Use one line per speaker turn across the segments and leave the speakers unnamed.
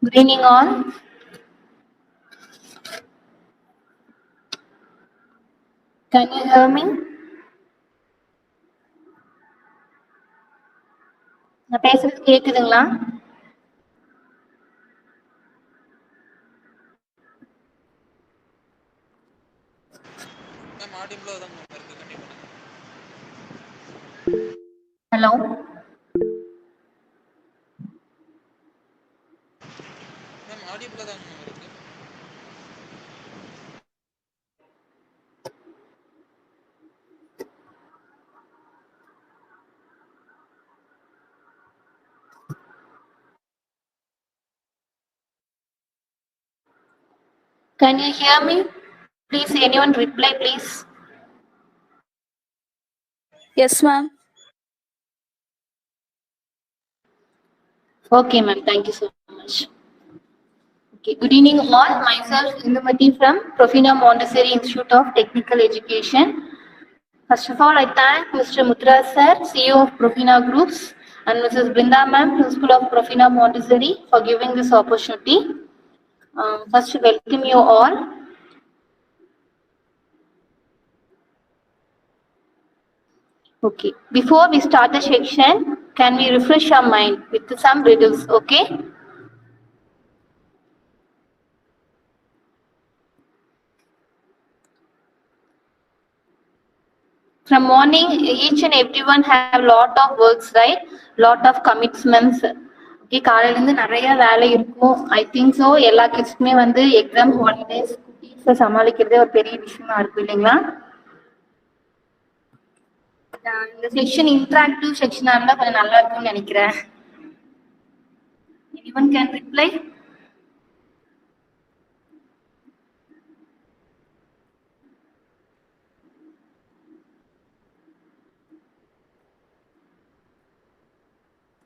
Good evening all. Can you hear me? நான் பேசுறது கேக்குதுங்களா?
மேம் ஆடிபிளா தான் மேம் இருக்கு, கண்டிப்பா.
ஹலோ.
மேம் ஆடிபிளா தான் மேம் இருக்கு.
Can you hear me? Please, anyone reply, please.
Yes, ma'am.
Okay, ma'am. Thank you so much. Okay. Good evening all. Myself, Indumati from Profina Montessori Institute of Technical Education. First of all, I thank Mr. Mutra sir, CEO of Profina Groups, and Mrs. Brinda ma'am, Principal of Profina Montessori, for giving this opportunity. First, welcome you all. Okay. Before we start the section, can we refresh our mind with some riddles? Okay. From morning, each and everyone have lot of works, right? Lot of commitments. Okay, காலையில இருந்து நிறைய வேலை இருக்கும். I think so எல்லா கிட்ஸ்க்குமே வந்து exam holidays குட்டீஸை சமாளிக்கிறதே ஒரு பெரிய விஷயமா இருக்கும் இல்லைங்களா? இந்த செக்ஷன் இன்டராக்டிவ் செக்ஷனா இருந்தா கொஞ்சம் நல்லா இருக்கும்னு நினைக்கிறேன். Anyone can reply?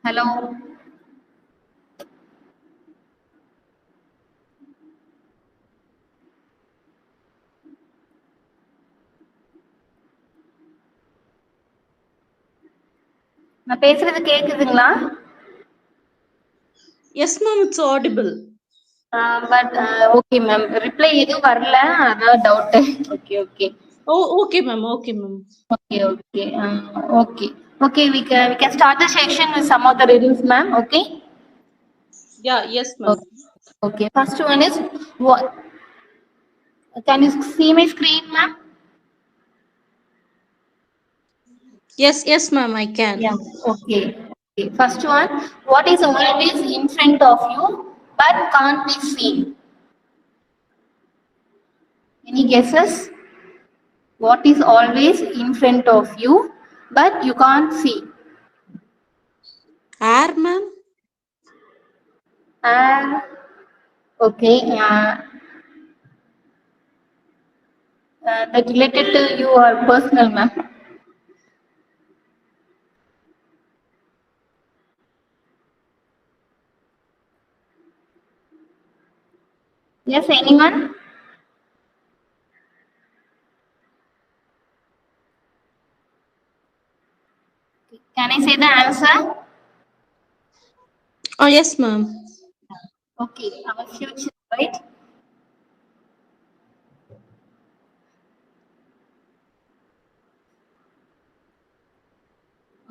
Hello. நான் பேசுறது கேக்குதுங்களா?
Yes, ma'am, it's audible.
But okay, ma'am. Reply எதுவும் வரல, அதான் doubt. Okay, okay.
Oh, okay, ma'am. Okay, ma'am.
Okay, okay. Okay. Okay, we can start the section with some of the riddles, ma'am. Okay.
Yeah, yes, ma'am.
Okay. First one is what? Can you see my screen, ma'am?
Yes, ma'am, I can.
Yeah. Okay. Okay. First one, what is always in front of you but can't be seen? Any guesses? What is always in front of you but you can't see?
Air, ma'am.
Okay. That related to your personal, ma'am. Yes, anyone? Can I say the answer?
Oh, yes, ma'am.
Okay, our future, right?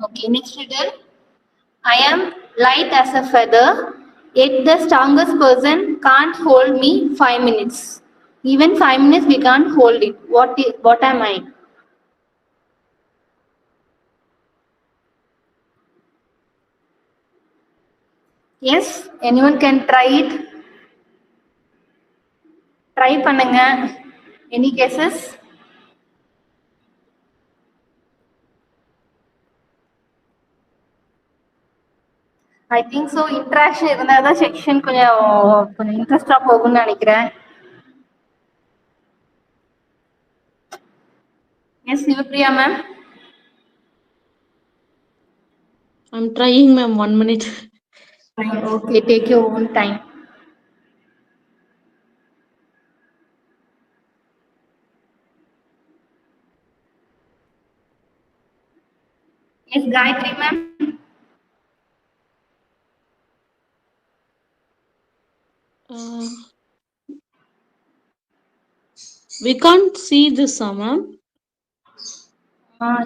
Okay, next riddle. I am light as a feather, yet the strongest person can't hold me 5 minutes. Even 5 minutes we can't hold it. What am I? Yes, anyone can try it. Try பண்ணுங்க. Any guesses? I think so. Interaction இருந்தாதான் section கொஞ்சம் இன்ட்ரெஸ்டா போகும்னு நினைக்கிறேன். Yes, Sivapriya ma'am.
I'm trying, ma'am. 1 minute.
Okay, take your own time. Yes, Gayatri ma'am.
Uh, we can't see this, ma'am.
Uh,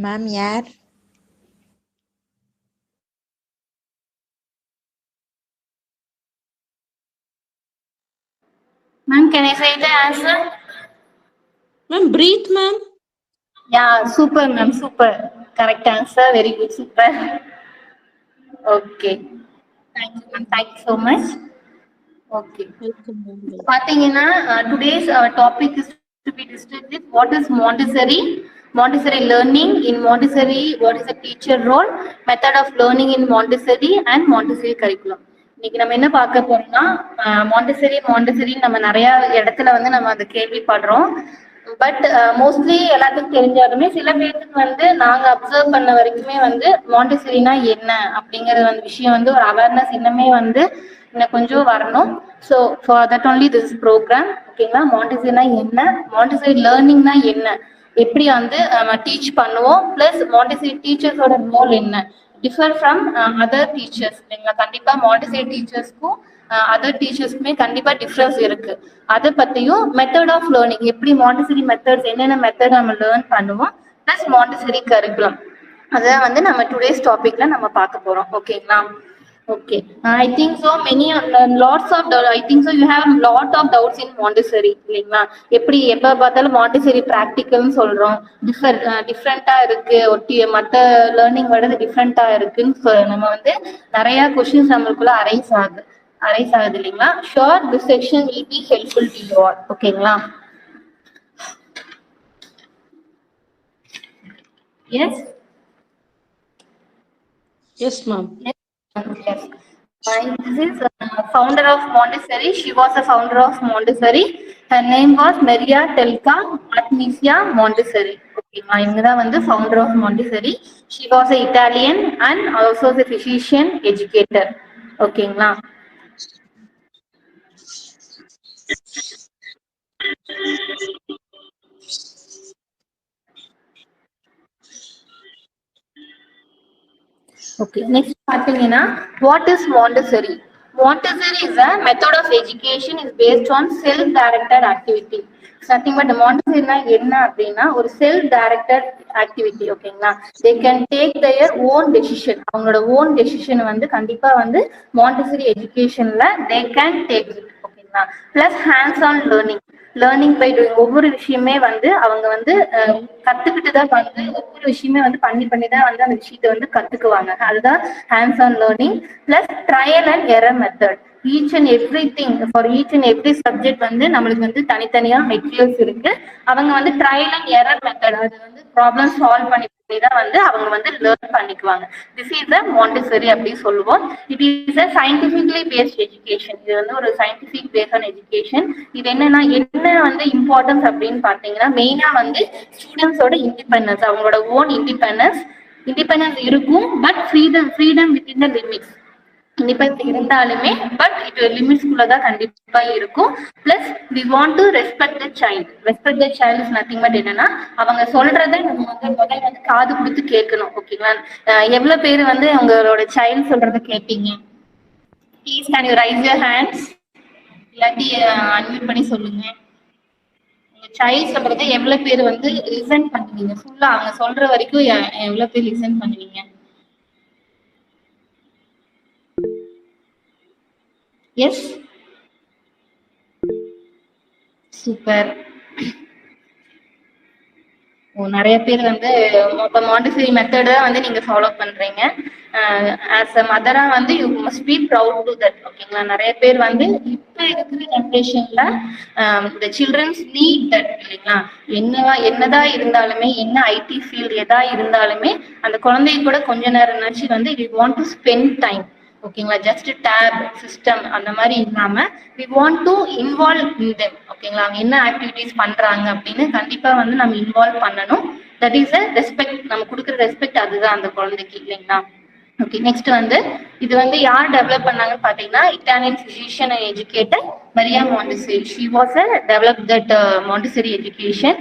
ma'am யார்?
Ma'am, can I say the answer?
Ma'am, breathe, ma'am.
Yeah, super, ma'am, super. Correct answer. Very good, super. Okay. Thank you, ma'am. Thank you so much. Okay.
Welcome, ma'am.
பாத்தீங்கன்னா today's topic is to be discussed with what is Montessori learning in Montessori, what is the teacher role, method of learning in Montessori and Montessori curriculum. இன்னைக்கு நம்ம என்ன பார்க்க போறோம்னா Montessori நம்ம நிறைய இடத்துல வந்து நம்ம அந்த கேள்விப்படுறோம். பட் மோஸ்ட்லி எல்லாத்துக்கும் தெரிஞ்சாலுமே சில பேருக்கு வந்து நாங்க அப்சர்வ் பண்ண வரைக்குமே வந்து மாண்டசரினா என்ன அப்படிங்கிற வந்து விஷயம் வந்து ஒரு அவேர்னஸ் இன்னுமே வந்து இன்னும் கொஞ்சம் வரணும். So for that only this programme. ஓகேங்களா? மாண்டசரினா என்ன, மாண்டசரி லேர்னிங்னா என்ன, எப்படி வந்து டீச் பண்ணுவோம், பிளஸ் மாண்டசரி டீச்சர்ஸோட ரோல் என்ன, டிஃபர் ஃப்ரம் அதர் டீச்சர்ஸ். இல்லைங்களா? கண்டிப்பா மாண்டசரி டீச்சர்ஸ்க்கும் அதர் டீச்சர்ஸ்க்குமே கண்டிப்பா டிஃபரன்ஸ் இருக்கு. அதை பத்தியும் மெத்தட் ஆஃப் லேர்னிங், எப்படி மாண்டசரி மெத்தட்ஸ் என்னென்ன மெத்தட் நம்ம லேர்ன் பண்ணுவோம், பிளஸ் மாண்டசரி கரிக்குலம், அதான் வந்து நம்ம டுடேஸ் டாபிக்ல நம்ம பார்க்க போறோம். ஓகேங்களா? Okay, I think so many lots of I think so you have lot of doubts in Montessori. இல்லைங்களா? எப்படி எப்ப பார்த்தாலும் மாண்டசரி ப்ராக்டிக்கல்னு சொல்றோம், டிஃப்ரெண்டா இருக்கு, ஒட்டி மற்ற லேர்னிங் விட டிஃப்ரெண்டா இருக்குன்னு நம்ம வந்து நிறைய கொஸ்டின்ஸ் நம்மளுக்குள்ள அரைஸ் ஆகுது இல்லைங்களா? Sure this section will be helpful to you all. ஓகேங்களா? Yes.
Yes, ma'am.
Yes. This is founder of Montessori. She was a founder of Montessori. Her name was Maria Telka Artemisia Montessori. Okay, இவங்க தான் வந்து founder of Montessori. She was an Italian and also a physician educator. ஓகேங்களா? Okay, next பார்த்தீங்கன்னா what is Montessori? Montessori is a method of education is based on self-directed activity. Nothing but Montessori என்ன அப்படின்னா ஒரு self-directed activity. ஓகேங்களா? They can take their own decision. அவங்களோட own decision வந்து கண்டிப்பா வந்து Montessori educationல they can take it. ஓகேங்களா? Plus hands-on learning by doing. ஒவ்வொரு விஷயமே வந்து அவங்க வந்து கத்துக்கிட்டு தான் வந்து ஒவ்வொரு விஷயமே வந்து பண்ணி தான் வந்து அந்த விஷயத்தை வந்து கத்துக்குவாங்க. அதுதான் hands on learning. Plus trial and error method. Each and every thing for each and every subject வந்து நம்மளுக்கு வந்து தனித்தனியா மெட்டீரியல்ஸ் இருக்கு. அவங்க வந்து ட்ரையல் அண்ட் எரர் மெத்தட், அது வந்து ப்ராப்ளம் சால்வ் பண்ணி தான் வந்து அவங்க வந்து லேர்ன் பண்ணிக்குவாங்க. திஸ் இஸ் அ மாண்டசரி அப்படின்னு சொல்லுவோம். It is a scientifically paste education. இது வந்து ஒரு சயின்டிபிக் பேஸ்ட் ஆன் எஜுகேஷன். இது என்னன்னா என்ன வந்து இம்பார்ட்டன்ஸ் அப்படின்னு பாத்தீங்கன்னா மெயினா வந்து ஸ்டூடெண்ட்ஸோட இண்டிபெண்டன்ஸ், அவங்களோட ஓன் இண்டிபெண்டன்ஸ் இருக்கும். But freedom within the limits. Independence இருந்தாலுமே பட் இது லிமிட்ஸ்குள்ள தான் கண்டிப்பா இருக்கும். Plus we want to respect the child is nothing but என்னன்னா அவங்க சொல்றதை நம்ம வந்து முதல்ல வந்து காது கொடுத்து கேட்கணும். ஓகேங்களா? எவ்வளவு பேர் வந்து உங்களோட சைல்ட் சொல்றதை கேட்பீங்க? Please can you raise your hands, இல்லாட்டி அன்மியூட் பண்ணி சொல்லுங்க. உங்க சைல்ட் சொல்றதை எவ்வளவு பேர் வந்து லிசன் பண்ணுவீங்க? ஃபுல்லா அவங்க சொல்ற வரைக்கும் எவ்வளவு பேர் லிசன் பண்ணுவீங்க? Yes, super. நிறைய பேர் வந்து இப்போ மாண்டசரி மெத்தட வந்து நீங்க ஃபாலோ பண்றீங்க. ஆஸ் அ மதரா வந்து you must be proud to that. ஓகேங்களா? நிறைய பேர் வந்து இப்ப இருக்கிற ஜெனரேஷன்ல இந்த சில்ட்ரன்ஸ் நீட் தட் இல்லைங்களா. என்னதான் இருந்தாலுமே, என்ன ஐடி ஃபீல்ட் எதா இருந்தாலுமே அந்த குழந்தை கூட கொஞ்ச நேரம்னாச்சு வந்து we want to spend time. ஓகேங்களா, ஜஸ்ட் டேப் சிஸ்டம் அந்த மாதிரி இல்லாம we want to involve in them. ஓகேங்களா, அவங்க என்ன ஆக்டிவிட்டிஸ் பண்றாங்க அப்படின்னு கண்டிப்பா வந்து நம்ம இன்வால்வ் பண்ணணும். தட் இஸ் அ ரெஸ்பெக்ட், நம்ம கொடுக்குற ரெஸ்பெக்ட் அதுதான் அந்த குழந்தைக்கு இல்லைங்களா. ஓகே, நெக்ஸ்ட் வந்து இது வந்து யார் டெவலப் பண்ணாங்கன்னு பாத்தீங்கன்னா Italian physician and educator Maria Montessori. She was a develop that Montessori education.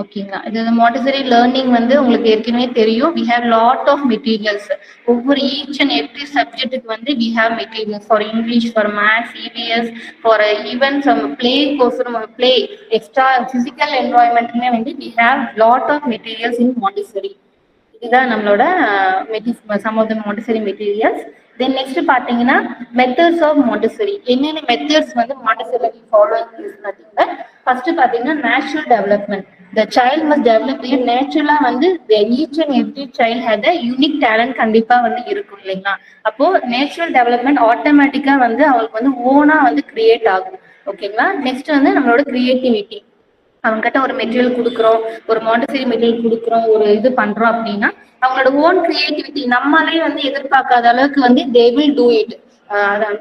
ஓகேங்களா, இது மாண்டெசரி லேர்னிங் வந்து உங்களுக்கு ஏற்கனவே தெரியும். We have lot of materials. ஒவ்வொரு ஈச் அண்ட் எவ்ரி சப்ஜெக்ட்டுக்கு வந்து we have materials for English, for maths, EVS, for even some play course, play extra physical என்வாயன்மெண்ட்டுமே வந்து we have lot of materials in Montessori. இதுதான் நம்மளோட some of the Montessori materials. Then next பாத்தீங்கன்னா methods of Montessori. என்னென்ன methods வந்து Montessori following is nothing but first பாத்தீங்கன்னா natural development. The child must develop their நேச்சுரலா வந்து each and every child had a unique talent கண்டிப்பா வந்து இருக்கும் இல்லைங்களா. அப்போ நேச்சுரல் டெவலப்மெண்ட் ஆட்டோமேட்டிக்கா வந்து அவங்களுக்கு வந்து ஓனா வந்து கிரியேட் ஆகும். ஓகேங்களா, நெக்ஸ்ட் வந்து நம்மளோட கிரியேட்டிவிட்டி. அவங்க கிட்ட ஒரு மெட்டீரியல் கொடுக்குறோம், ஒரு மாண்டெசரி மெட்டீரியல் கொடுக்குறோம், ஒரு இது பண்றோம் அப்படின்னா அவங்களோட ஓன் கிரியேட்டிவிட்டி நம்மளே வந்து எதிர்பார்க்காத அளவுக்கு வந்து they will do it.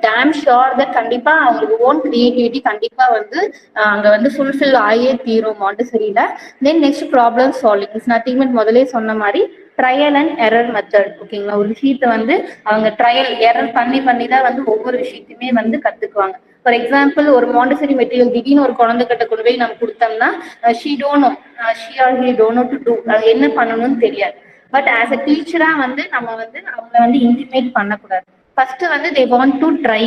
Damn sure that கண்டிப்பா அவங்களுக்கு ஓன் கிரியேட்டிவிட்டி கண்டிப்பா வந்து அங்க வந்து ஃபுல்ஃபில் ஆயே தீரும் மாண்டெசரியில. Then next problem solving is nothing but முதலே சொன்ன மாதிரி ட்ரையல் அண்ட் எரர் மெத்தட். ஓகேங்களா, ஒரு விஷயத்தை வந்து அவங்க ட்ரையல் எரர் பண்ணி தான் வந்து ஒவ்வொரு விஷயத்தையுமே வந்து கத்துக்குவாங்க. ஃபார் எக்ஸாம்பிள், ஒரு மாண்டெசரி மெட்டீரியல் திடீர்னு ஒரு குழந்தை கிட்ட கொண்டு போய் நம்ம கொடுத்தோம்னா she or he don't know to do, அது என்ன பண்ணணும்னு தெரியாது. பட் ஆஸ் அ டீச்சரா வந்து நம்ம வந்து அவங்களை வந்து இன்டிமேட் பண்ணக்கூடாது. ஃபர்ஸ்ட் வந்து they want to try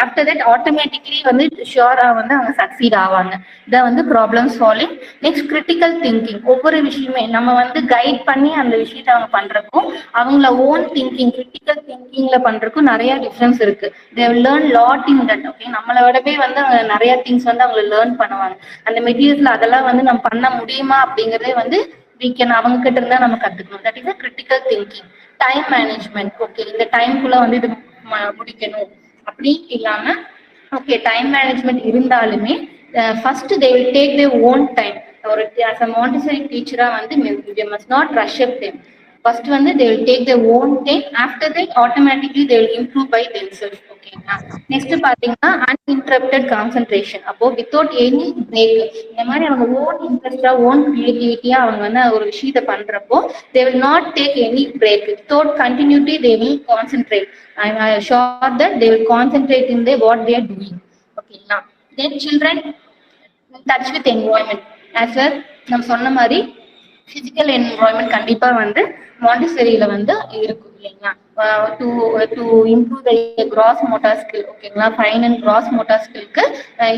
after that automatically வந்து ஷியோரா வந்து அவங்க சக்சீட் ஆவாங்க. இதான் வந்து problem solving. Next critical thinking. ஒவ்வொரு விஷயமே நம்ம வந்து கைட் பண்ணி அந்த விஷயத்த அவங்க பண்றதுக்கும் அவங்கள ஓன் திங்கிங் கிரிட்டிக்கல் திங்கிங்ல பண்றதுக்கும் நிறைய டிஃபரன்ஸ் இருக்கு. they will learn lot in that. Okay, நம்மளை விடவே வந்து அவங்க நிறைய திங்ஸ் வந்து அவங்க லேர்ன் பண்ணுவாங்க. அந்த மெட்டீரியல்ஸ்ல அதெல்லாம் வந்து நம்ம பண்ண முடியுமா அப்படிங்கறதே வந்து அவங்க கிட்ட இருந்தா நம்ம கத்துக்கணும். That is critical thinking. Time management. Okay, இந்த டைம்குள்ள வந்து இது முடிக்கணும் அப்படின்னு இல்லாம ஓகே டைம் மேனேஜ்மெண்ட் இருந்தாலுமே first they will take their own time. ஒரு ஆஸ் அ மாண்டெசரி டீச்சரா வந்து they must not rush up them. First வந்து they will take their own time. After that automatically they will improve by themselves. ஓகேங்களா, next பாத்தீங்கன்னா uninterrupted concentration. அப்போ without any break இந்த மாதிரி அவங்க ஓன் இன்ட்ரெஸ்டா ஓன் கிரியேட்டிவிட்டியா அவங்க வந்து ஒரு விஷயத்தை பண்றப்போ they will not take any break. Without continuity they will concentrate. I am sure that they will concentrate in what they are doing. ஓகேங்களா, then children touch with environment. as well நம்ம சொன்ன மாதிரி physical environment கண்டிப்பா வந்து மாண்டெசரியில வந்து இருக்கும் இல்லைங்களா. To improve the gross motor skill. ஓகேங்களா, ஃபைன் அண்ட் கிராஸ் மோட்டார் ஸ்கில்க்கு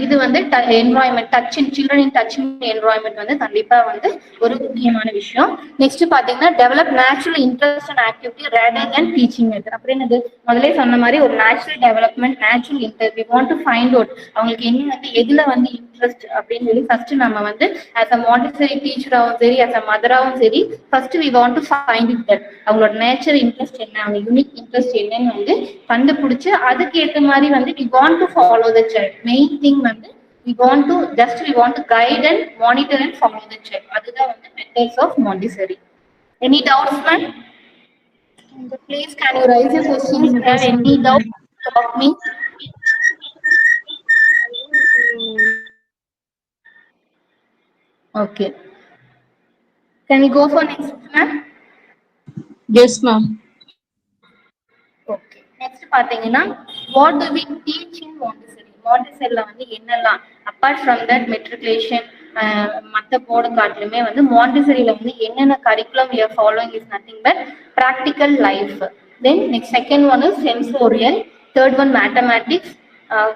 இது வந்து environment touch children touching environment வந்து கண்டிப்பா வந்து ஒரு முக்கியமான விஷயம். நெக்ஸ்ட் பாத்தீங்கன்னா develop natural interest and activity rather than teaching method. அப்புறம் என்னது முதலே சொன்ன மாதிரி ஒரு natural development natural interest. We want to find out அவங்களுக்கு என்ன வந்து எதுல வந்து இன்ட்ரெஸ்ட் அப்படின்னு சொல்லி ஃபர்ஸ்ட் நம்ம வந்து ஆஸ் அ மாண்டெசரி டீச்சராகவும் சரி ஆஸ் அ மதராகவும் சரி first we want to find it that அவங்களோட நேச்சர் இன்ட்ரெஸ்ட் என்ன, அவங்க யூனிக் இன்ட்ரெஸ்ட் என்னன்னு வந்து கண்டுபிடிச்சு அதுக்கு ஏற்ற மாதிரி வந்து we want to follow the child. Main thing வந்து we want to guide and monitor and follow the child. அதுதான் வந்து methods of Montessori. Any doubts, ma'am? Please can you raise your questions if you have any doubt about me? Okay, can we go for next, ma'am?
Yes, ma'am.
Okay, next பாத்தீங்கன்னா what do we teach in Montessori? மாண்டெசரில வந்து என்னெல்லாம் apart from that matriculation மற்ற board காட்டிலுமே வந்து மாண்டெசரியில வந்து என்னென்ன curriculum we are following is nothing but practical life. Then next second one is sensorial, third one mathematics,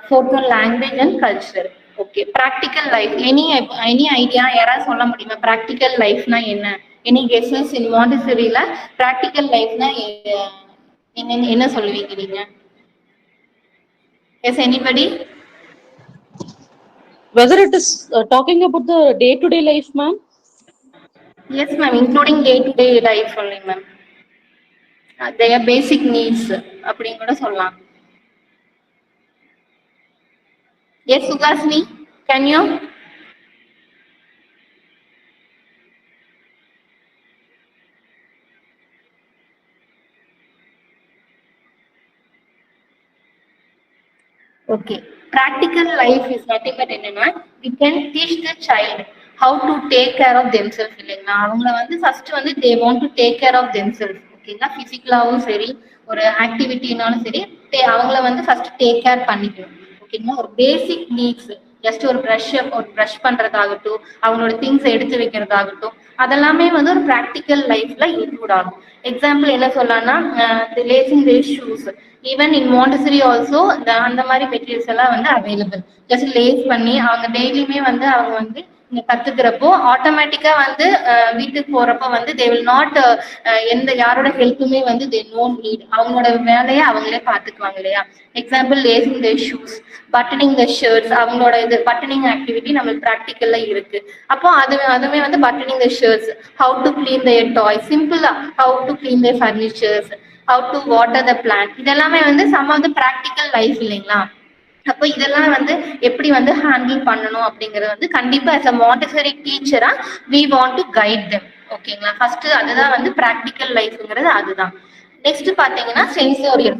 fourth one language and culture. Okay, practical life. Any idea யாராவது சொல்ல முடியுமா practical lifeனா என்ன? Any guesses in மாண்டெசரியில practical lifeனா என்ன சொல்லுவீங்க நீங்க? Yes, anybody?
Whether it is talking about the day-to-day life, ma'am?
Yes, ma'am, including day-to-day life only, ma'am. Their basic needs, அப்படிங்க கூட சொல்லலாம். Yes, Sugashni, can you? Okay. Practical life is nothing but என்னன்னா we can teach the child how to take care of themselves இல்லைங்களா அவங்கள வந்து first வந்து they want to take care of themselves ஓகேங்களா பிசிக்கலாவும் சரி ஒரு ஆக்டிவிட்டினாலும் சரி அவங்கள வந்து ஃபர்ஸ்ட் டேக் கேர் பண்ணிக்கணும் ஓகேங்களா ஒரு பேசிக் நீட்ஸ் ஜஸ்ட் ஒரு ப்ரஷ் பண்றதாகட்டும் அவங்களோட திங்ஸ் எடுத்து வைக்கிறதாகட்டும் அதெல்லாமே வந்து ஒரு ப்ராக்டிக்கல் லைஃப்ல இன்க்ளூட் ஆகும் எக்ஸாம்பிள் என்ன சொல்லலாம்னா lacing there shoes even in Montessori also அந்த மாதிரி மெட்டீரியல்ஸ் எல்லாம் வந்து அவைலபிள் ஜஸ்ட் லேஸ் பண்ணி அவங்க டெய்லியுமே வந்து அவங்க வந்து கத்துக்கிறப்போ ஆட்டோமேட்டிக்கா வந்து வீட்டுக்கு போறப்போ வந்து தே வில் நாட் எந்த யாரோட ஹெல்ப்புமே வந்து தே நோ நீட் அவங்களோட வேலையை அவங்களே பாத்துக்குவாங்க இல்லையா example lacing the shoes buttoning the shirts அவங்களோட இது பட்டனிங் ஆக்டிவிட்டி நம்மளுக்கு ப்ராக்டிக்கல்ல இருக்கு அப்போ அதுவே வந்து buttoning the shirts how to clean the toy சிம்பிளா how to clean the furnitures how to water the plant இதெல்லாமே வந்து some of the practical life இல்லைங்களா அப்போ இதெல்லாம் வந்து எப்படி வந்து ஹேண்டில் பண்ணணும் அப்படிங்கறது வந்து கண்டிப்பா as a Montessori டீச்சரா we want to guide them ஓகேங்களா ஃபர்ஸ்ட் அதுதான் வந்து ப்ராக்டிக்கல் லைஃப்ங்கிறது அதுதான் நெக்ஸ்ட் பாத்தீங்கன்னா சென்சோரியல்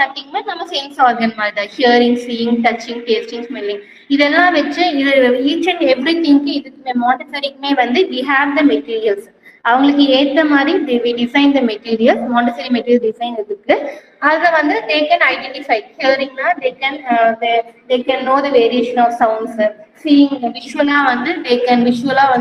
நத்திங் பட் நம்ம சென்ஸ் ஆர்கன் மாதிரி தான் hearing seeing touching tasting smelling இதெல்லாம் வச்சு இது ஈச் அண்ட் எவ்ரி திங்க்கு இதுக்குமே மாண்டசரிக்குமே வந்து we have the materials அவங்களுக்கு ஏற்ற மாதிரி we design the materials Montessori material design இருக்கு அதை வந்து they can identify ஹியரிங்னா they can know the variation of sounds seeing visually வந்து